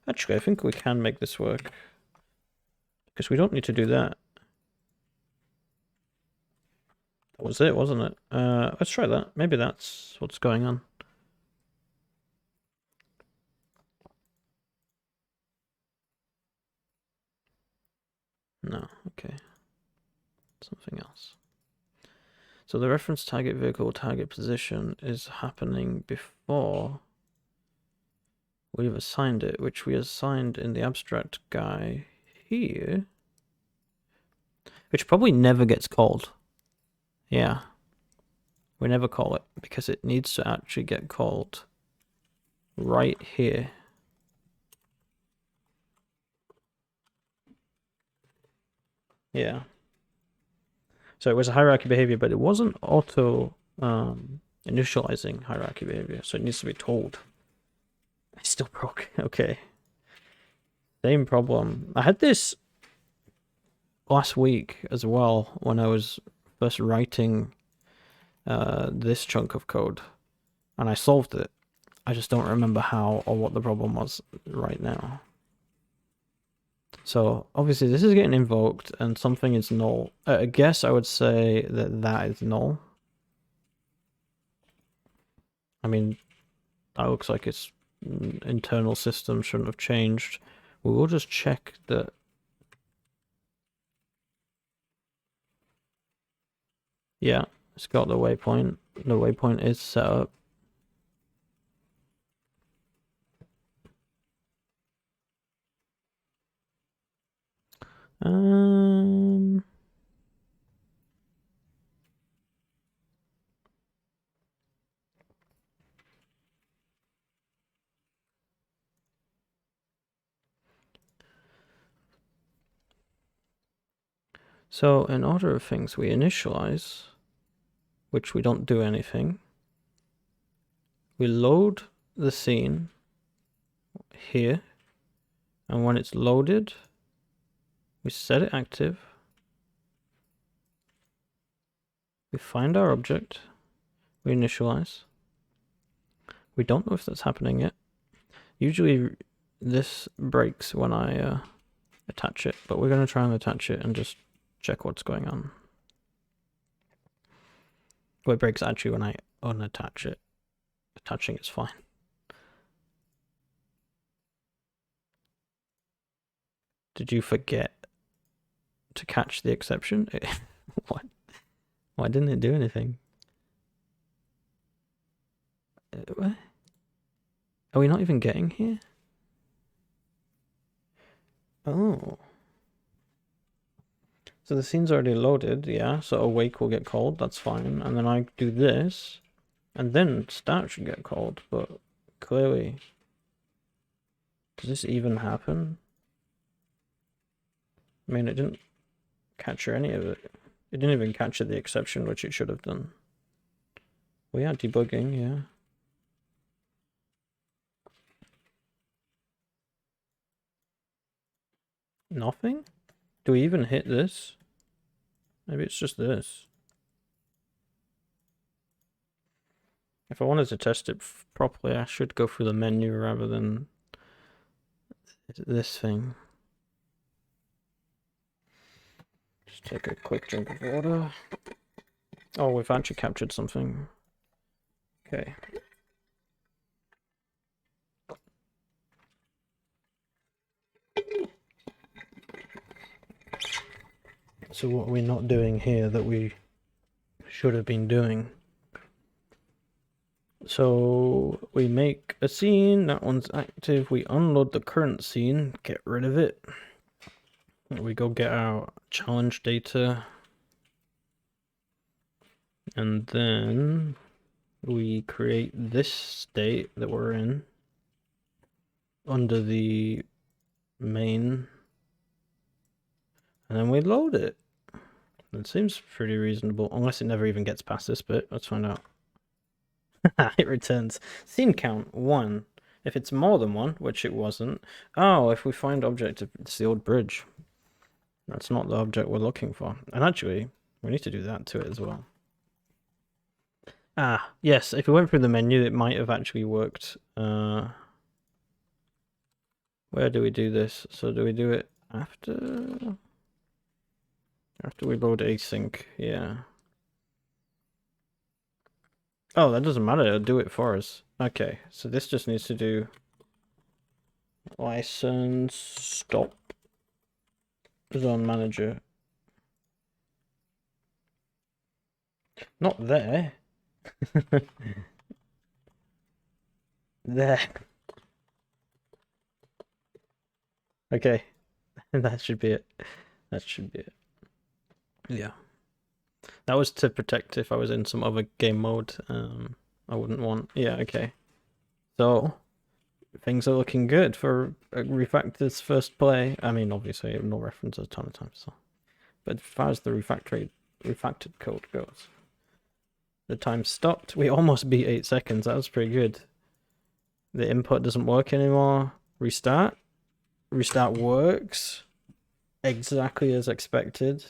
Actually, I think we can make this work. Because we don't need to do that. That was it, wasn't it? Let's try that. Maybe that's what's going on. No, okay. Something else. So the reference target vehicle target position is happening before we've assigned it, which we assigned in the abstract guy here, which probably never gets called. Yeah, we never call it because it needs to actually get called right here. Yeah. So it was a hierarchy behavior, but it wasn't auto initializing hierarchy behavior, so it needs to be told. I still broke. Okay. Same problem. I had this last week as well when I was first writing this chunk of code, and I solved it. I just don't remember how or what the problem was right now. So obviously this is getting invoked and something is null. I guess I would say that that is null. I mean, that looks like its internal system shouldn't have changed. We will just check that. Yeah, it's got the waypoint. The waypoint is set up. So in order of things, we initialize, which we don't do anything. We load the scene here, and when it's loaded, we set it active. We find our object, we initialize. We don't know if that's happening yet. Usually this breaks when I attach it, but we're going to try and attach it and just check what's going on. Well, it breaks actually when I unattach it. Attaching is fine. Did you forget to catch the exception? What? Why didn't it do anything? What? Are we not even getting here? Oh. So the scene's already loaded, yeah, so awake will get called, that's fine. And then I do this, and then start should get called, but clearly... Does this even happen? I mean, it didn't capture any of it. It didn't even capture the exception, which it should have done. We are debugging, yeah. Nothing? Do we even hit this? Maybe it's just this. If I wanted to test it properly, I should go through the menu rather than this thing. Just take a quick drink of water. Oh, we've actually captured something. Okay. So what are we not doing here that we should have been doing? So we make a scene, that one's active, we unload the current scene, get rid of it. We go get our challenge data. And then we create this state that we're in under the main. And then we load it. It seems pretty reasonable, unless it never even gets past this bit. Let's find out. It returns scene count 1. If it's more than 1, which it wasn't. Oh, if we find object, it's the old bridge. That's not the object we're looking for. And actually, we need to do that to it as well. Ah, yes, if we went through the menu, it might have actually worked. Where do we do this? So do we do it after? After we load async, yeah. Oh, that doesn't matter, it'll do it for us. Okay, so this just needs to do license stop zone manager. Not there. There. Okay, that should be it. That should be it. Yeah. That was to protect if I was in some other game mode. I wouldn't want. Yeah, okay. So things are looking good for Refactor's first play. I mean, obviously, no reference a ton of times. So, but as far as the refactored code goes, the time stopped. We almost beat 8 seconds. That was pretty good. The input doesn't work anymore. Restart. Restart works exactly as expected.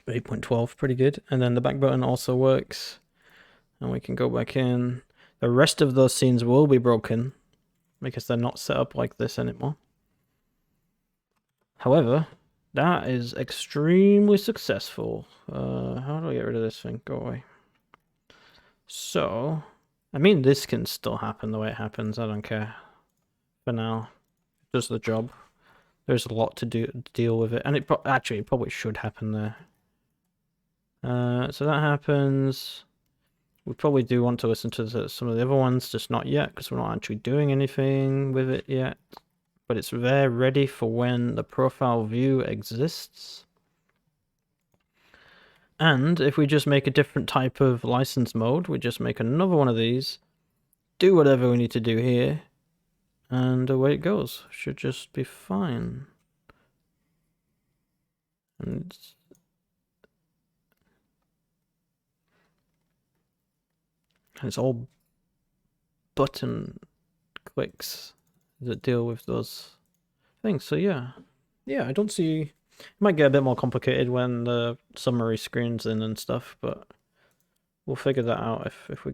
.12, pretty good. And then the back button also works. And we can go back in. The rest of those scenes will be broken because they're not set up like this anymore. However, that is extremely successful. How do I get rid of this thing? Go away. So, I mean, this can still happen the way it happens. I don't care. For now, it does the job. There's a lot to deal with it, and it probably should happen there. So that happens. We probably do want to listen to some of the other ones, just not yet, because we're not actually doing anything with it yet. But it's there, ready for when the profile view exists. And if we just make a different type of license mode, we just make another one of these, do whatever we need to do here, and away it goes. Should just be fine. And it's all button clicks that deal with those things. So yeah, I don't see. It might get a bit more complicated when the summary screen's in and stuff, but we'll figure that out if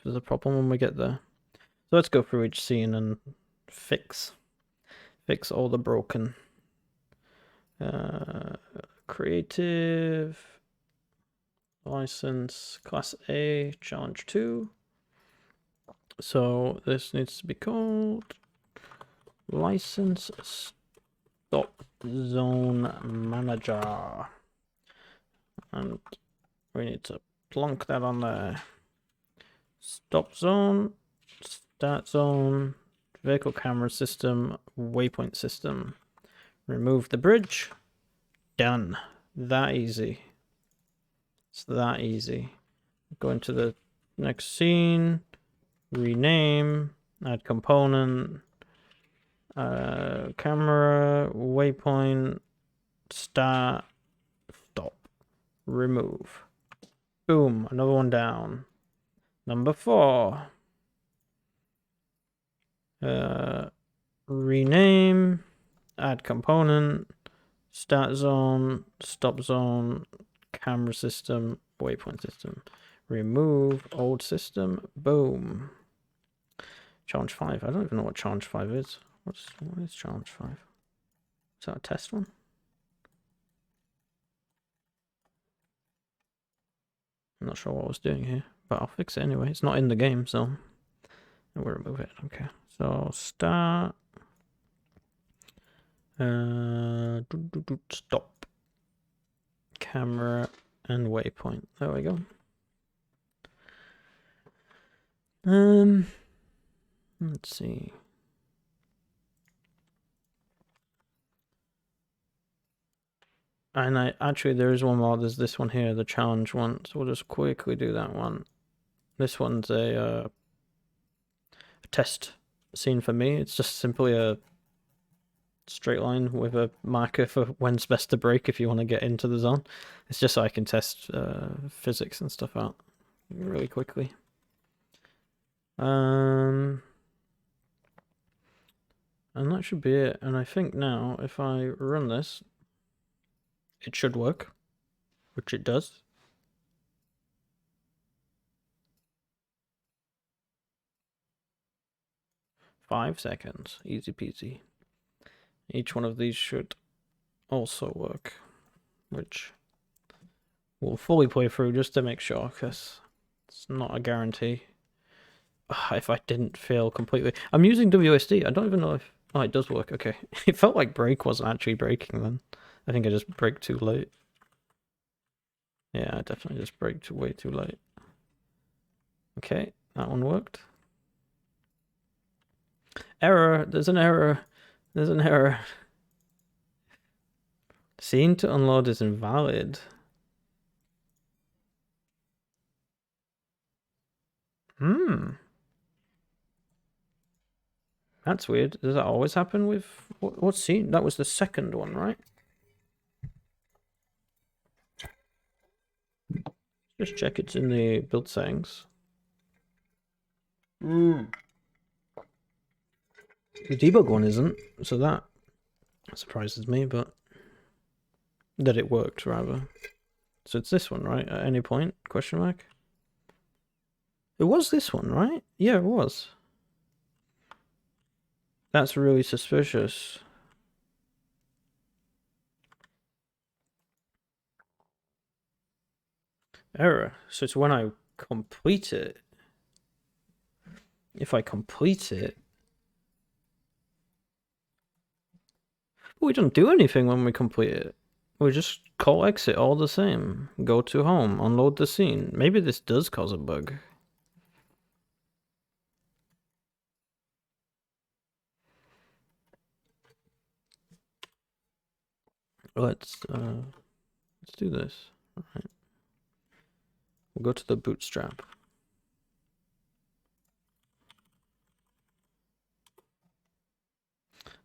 there's a problem when we get there. So let's go through each scene and fix all the broken. Creative, license, class A, challenge 2. So this needs to be called License Stop Zone Manager. And we need to plonk that on there. Stop zone, start zone, vehicle camera system, waypoint system. Remove the bridge. Done. That easy. It's that easy. Go into the next scene, rename, add component, camera, waypoint, start, stop, remove. Boom, another one down. Number 4. Rename, add component, start zone, stop zone, camera system, waypoint system. Remove old system. Boom. Challenge 5. I don't even know what challenge 5 is. What is challenge 5? Is that a test one? I'm not sure what I was doing here, but I'll fix it anyway. It's not in the game, so we'll remove it. Okay. So start. Stop. Camera and waypoint. There we go. Let's see. And actually there is one more. There's this one here, the challenge one. So we'll just quickly do that one. This one's a test scene for me. It's just simply a straight line with a marker for when's best to brake if you want to get into the zone. It's just so I can test physics and stuff out really quickly. And that should be it. And I think now if I run this, it should work, which it does. "5 seconds, easy peasy." Each one of these should also work, which we'll fully play through just to make sure, because it's not a guarantee. If I didn't fail completely. I'm using WSD. I don't even know if... Oh, it does work. Okay. It felt like brake wasn't actually braking then. I think I just braked too late. Yeah, I definitely just braked way too late. Okay, that one worked. Error! There's an error! There's an error. Scene to unload is invalid. That's weird. Does that always happen with... What scene? That was the second one, right? Just check it's in the build settings. The debug one isn't, so that surprises me, but that it worked, rather. So it's this one, right? At any point? Question mark? It was this one, right? Yeah, it was. That's really suspicious. Error. So it's when I complete it. If I complete it... We don't do anything when we complete it. We just call exit all the same. Go to home, unload the scene. Maybe this does cause a bug. Let's do this. All right. We'll go to the bootstrap.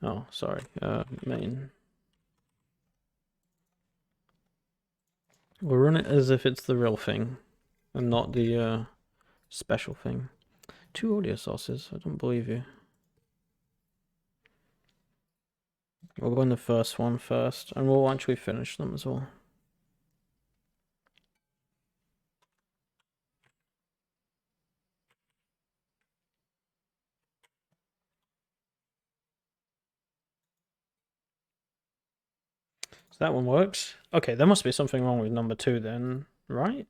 Oh, sorry. Main. We'll run it as if it's the real thing and not the special thing. 2 audio sources. I don't believe you. We'll go in the first one first, and we'll actually finish them as well. So that one works. Okay, there must be something wrong with number 2 then, right?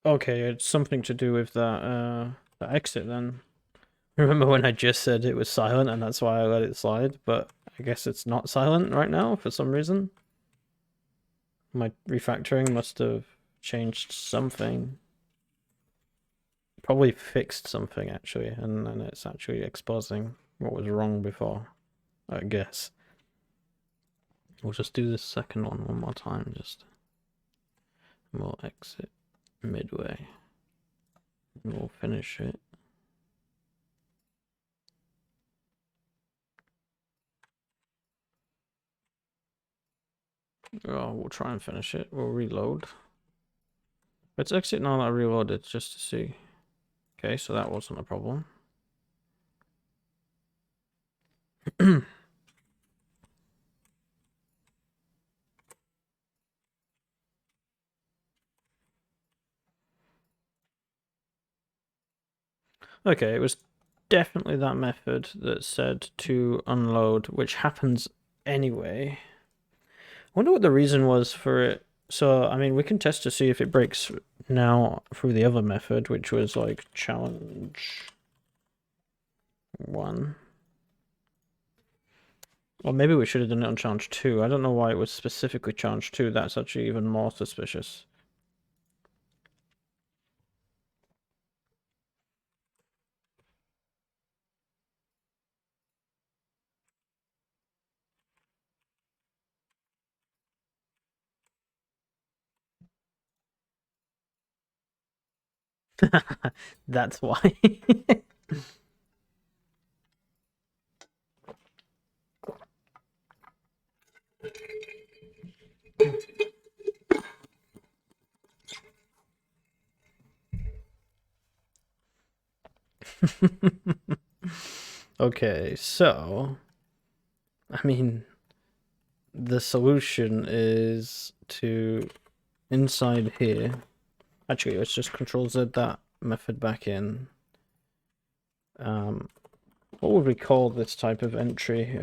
Okay, it's something to do with that exit then. Remember when I just said it was silent and that's why I let it slide, but I guess it's not silent right now for some reason. My refactoring must have changed something. Probably fixed something actually, and then it's actually exposing what was wrong before, I guess. We'll just do this second one more time, and we'll exit midway. And we'll finish it. Oh, we'll try and finish it. We'll reload. Let's exit now that I reloaded just to see. Okay, so that wasn't a problem. Okay, it was definitely that method that said to unload, which happens anyway. I wonder what the reason was for it. So, I mean, we can test to see if it breaks now through the other method, which was like challenge 1. Or maybe we should have done it on challenge 2. I don't know why it was specifically challenge 2. That's actually even more suspicious. That's why. Okay, so I mean, the solution is to inside here. Actually, let's just Control Z that method back in. What would we call this type of entry?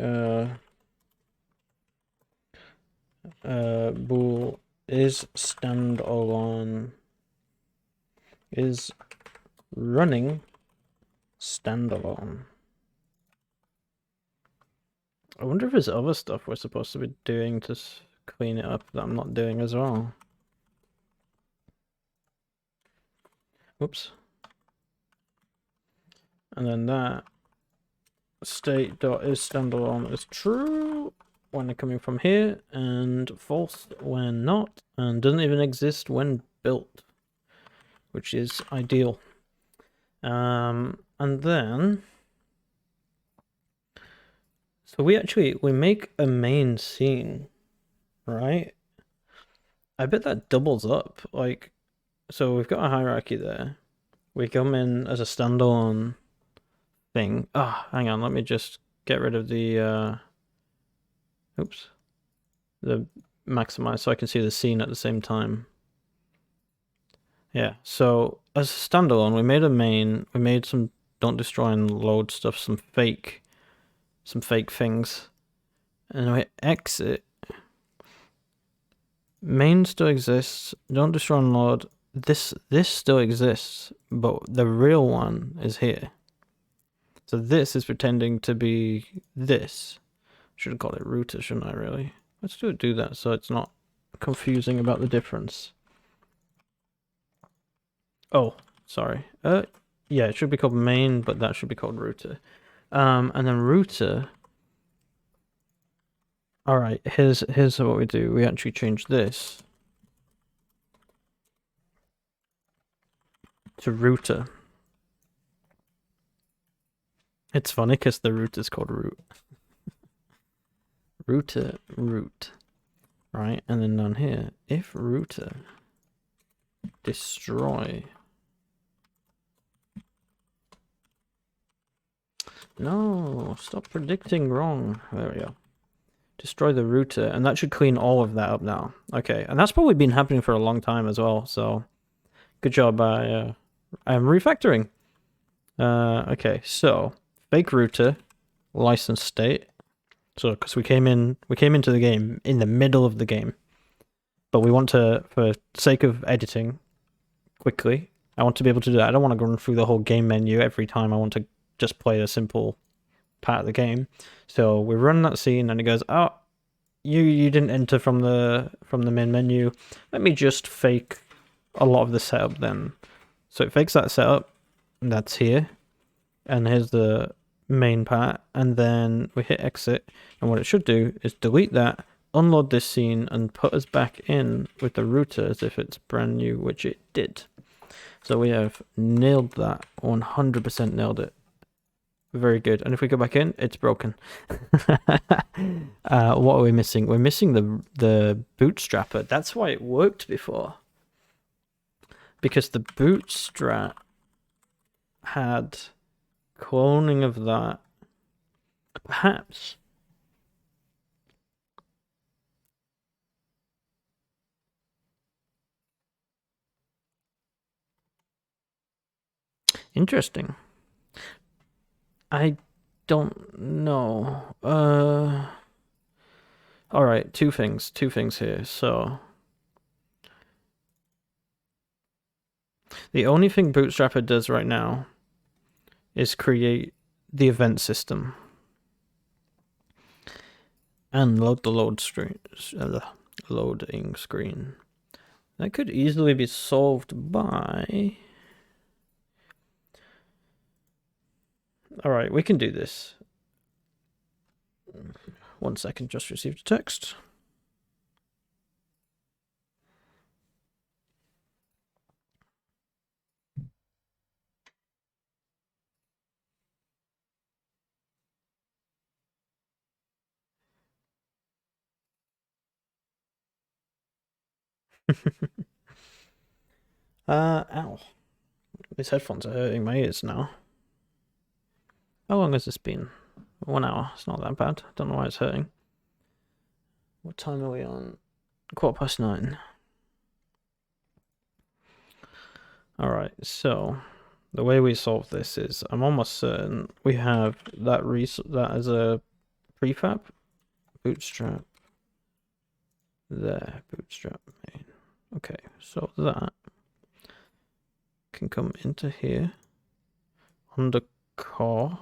Bool is standalone is running standalone. I wonder if there's other stuff we're supposed to be doing to clean it up that I'm not doing as well. Oops. And then that state.is standalone is true when they're coming from here, and false when not, and doesn't even exist when built, which is ideal. And then, so we make a main scene, right? I bet that doubles up, like, so we've got a hierarchy there. We come in as a standalone thing. Ah, hang on, let me just get rid of the, oops, the maximize so I can see the scene at the same time. Yeah, so as a standalone, we made a main, we made some don't destroy and load stuff, some fake things. And we exit. Main still exists, don't destroy and load. This still exists, but the real one is here. So this is pretending to be this. Should have called it router, shouldn't I, really? Let's do that so it's not confusing about the difference. Oh, sorry. Yeah, it should be called main, but that should be called router. And then router. All right, here's what we do. We actually change this to router. It's funny because the root is called root. Router root. Right, and then down here, if router destroy. No, stop predicting wrong. There we go. Destroy the router, and that should clean all of that up now. Okay, and that's probably been happening for a long time as well, so good job by refactoring. Okay, so fake router, license state. So because we came into the game in the middle of the game, but we want to, for sake of editing, quickly. I want to be able to do that. I don't want to run through the whole game menu every time I want to just play a simple part of the game. So we run that scene and it goes, oh, you didn't enter from the main menu. Let me just fake a lot of the setup then. So it fakes that setup, and that's here. And here's the main part, and then we hit exit, and what it should do is delete that, unload this scene, and put us back in with the router as if it's brand new, which it did. So we have nailed that, 100% nailed it. Very good. And if we go back in, it's broken. What are we missing? We're missing the bootstrapper. That's why it worked before. Because the bootstrap had cloning of that. Perhaps. Interesting. I don't know. All right, two things here. So the only thing Bootstrapper does right now is create the event system and load the loading screen. That could easily be solved by. All right, we can do this. 1 second, just received a text. Ow. These headphones are hurting my ears now. How long has this been? 1 hour. It's not that bad. Don't know why it's hurting. What time are we on? 9:15. Alright, so the way we solve this is I'm almost certain we have that as a prefab. Bootstrap. There, bootstrap main. Okay, so that can come into here under core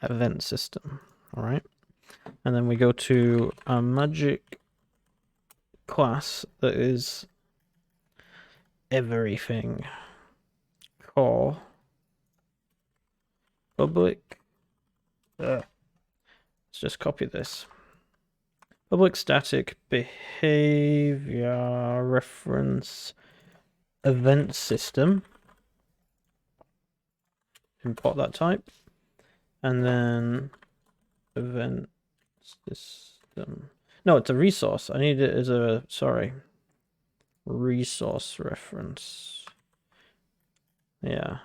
event system. Alright. And then we go to a magic class that is everything. Core public. Let's just copy this. Public static behavior reference event system. Import that type. And then event system. No, it's a resource. I need it as a, resource reference. Yeah.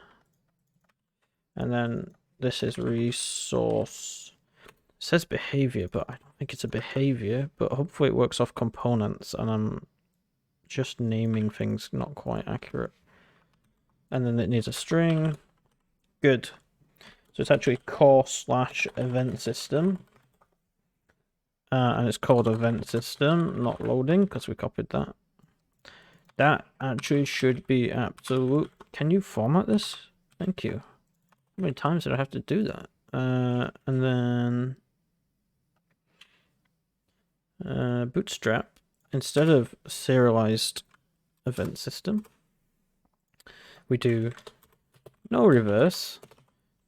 And then this is resource. It says behavior, but I don't think it's a behavior, but hopefully it works off components and I'm just naming things not quite accurate. And then it needs a string. Good. So it's actually core/event system. And it's called event system, not loading, because we copied that. That actually should be absolute. Can you format this? Thank you. How many times did I have to do that? And then Bootstrap, instead of serialized event system, we do no reverse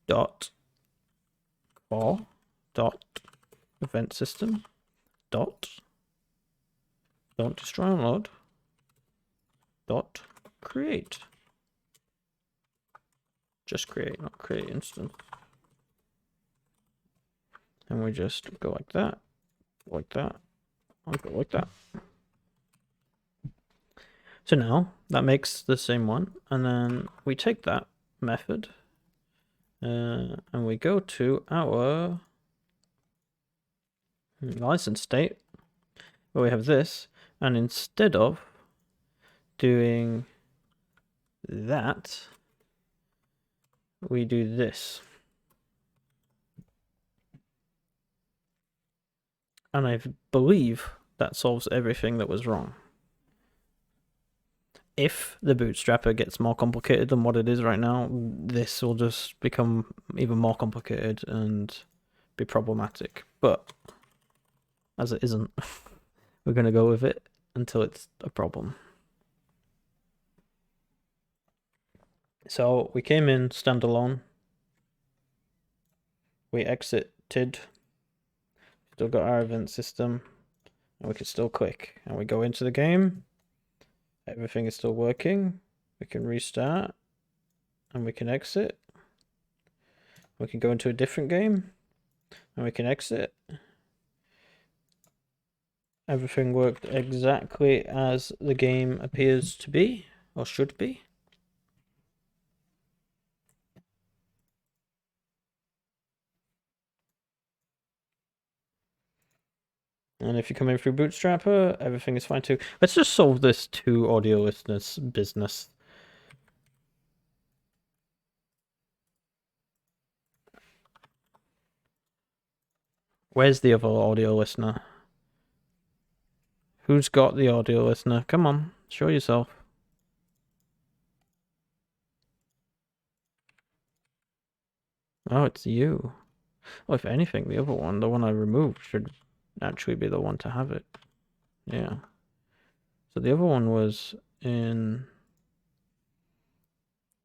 dot core dot event system dot don't destroy and load dot create. Just create, not create instance. And we just go like that, like that, and go like that. So now that makes the same one, and then we take that method and we go to our license state where we have this, and instead of doing that, we do this. And I believe that solves everything that was wrong. if the bootstrapper gets more complicated than what it is right now, this will just become even more complicated and be problematic. But as it isn't, we're going to go with it until it's a problem. So we came in standalone. We exited. Still got our event system. And we can still click. And we go into the game. Everything is still working. We can restart. And we can exit. We can go into a different game. And we can exit. Everything worked exactly as the game appears to be, or should be. And if you come in through Bootstrapper, everything is fine too. Let's just solve this 2 audio listeners business. Where's the other audio listener? Who's got the audio listener? Come on, show yourself. Oh, it's you. Well, if anything, the other one, the one I removed, should actually be the one to have it. Yeah. So the other one was in...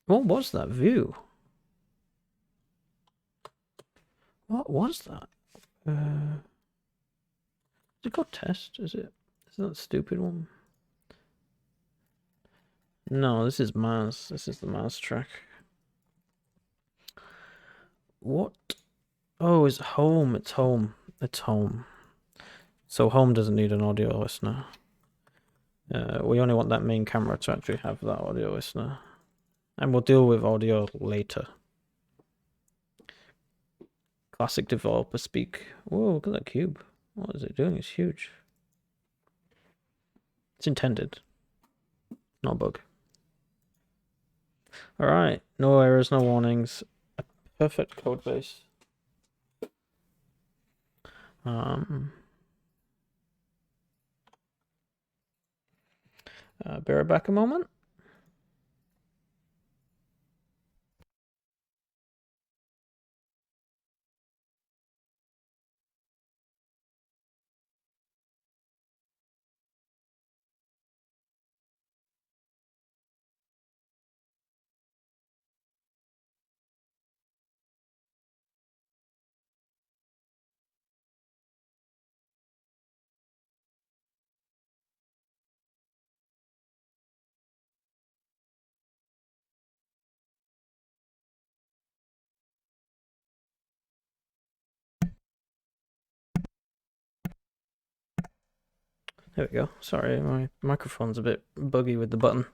What was that view? What was that? Is it called test? Is it? Is that a stupid one? No, this is Mars. This is the Mars track. What? Oh, it's home. It's home. It's home. So home doesn't need an audio listener. We only want that main camera to actually have that audio listener. And we'll deal with audio later. Classic developer speak. Whoa, look at that cube. What is it doing? It's huge. It's intended. Not a bug. Alright, no errors, no warnings. A perfect code base. Bear it back a moment. There we go. Sorry, my microphone's a bit buggy with the button.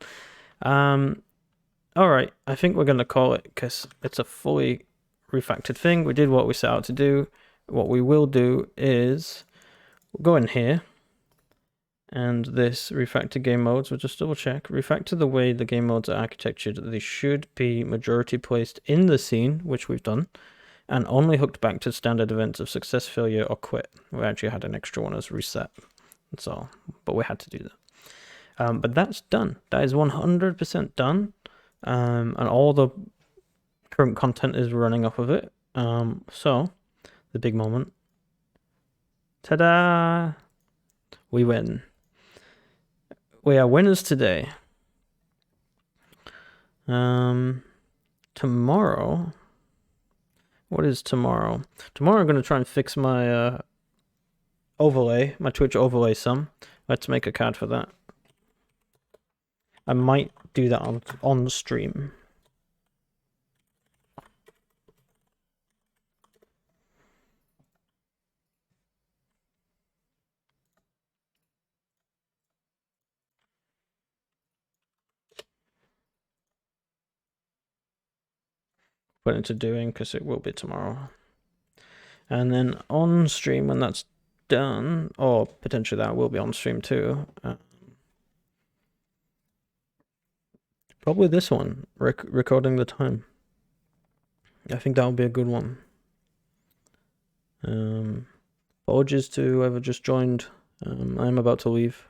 Alright, I think we're going to call it because it's a fully refactored thing. We did what we set out to do. What we will do is we'll go in here and this refactor game modes, we'll just double check. Refactor the way the game modes are architectured. They should be majority placed in the scene, which we've done, and only hooked back to standard events of success, failure, or quit. We actually had an extra one as reset. That's all, but we had to do that. But that's done. That is 100% done. And all the current content is running off of it. So the big moment. Ta-da! We win. We are winners today. Tomorrow. What is tomorrow? Tomorrow I'm going to try and fix my overlay, my Twitch overlay some. Let's make a card for that. I might do that on stream. Put into doing because it will be tomorrow. And then on stream when that's done, or potentially that will be on stream too. Probably this one, recording the time. I think that would be a good one. Apologies to whoever just joined. I'm about to leave.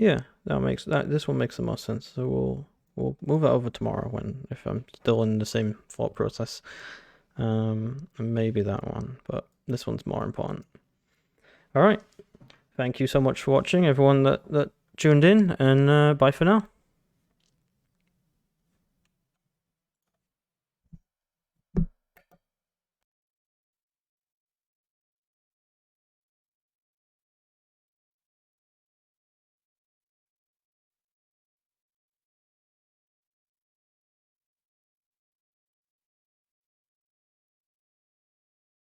Yeah, this one makes the most sense. So we'll move it over tomorrow if I'm still in the same thought process. And maybe that one, but this one's more important. All right. Thank you so much for watching, everyone that tuned in, and bye for now.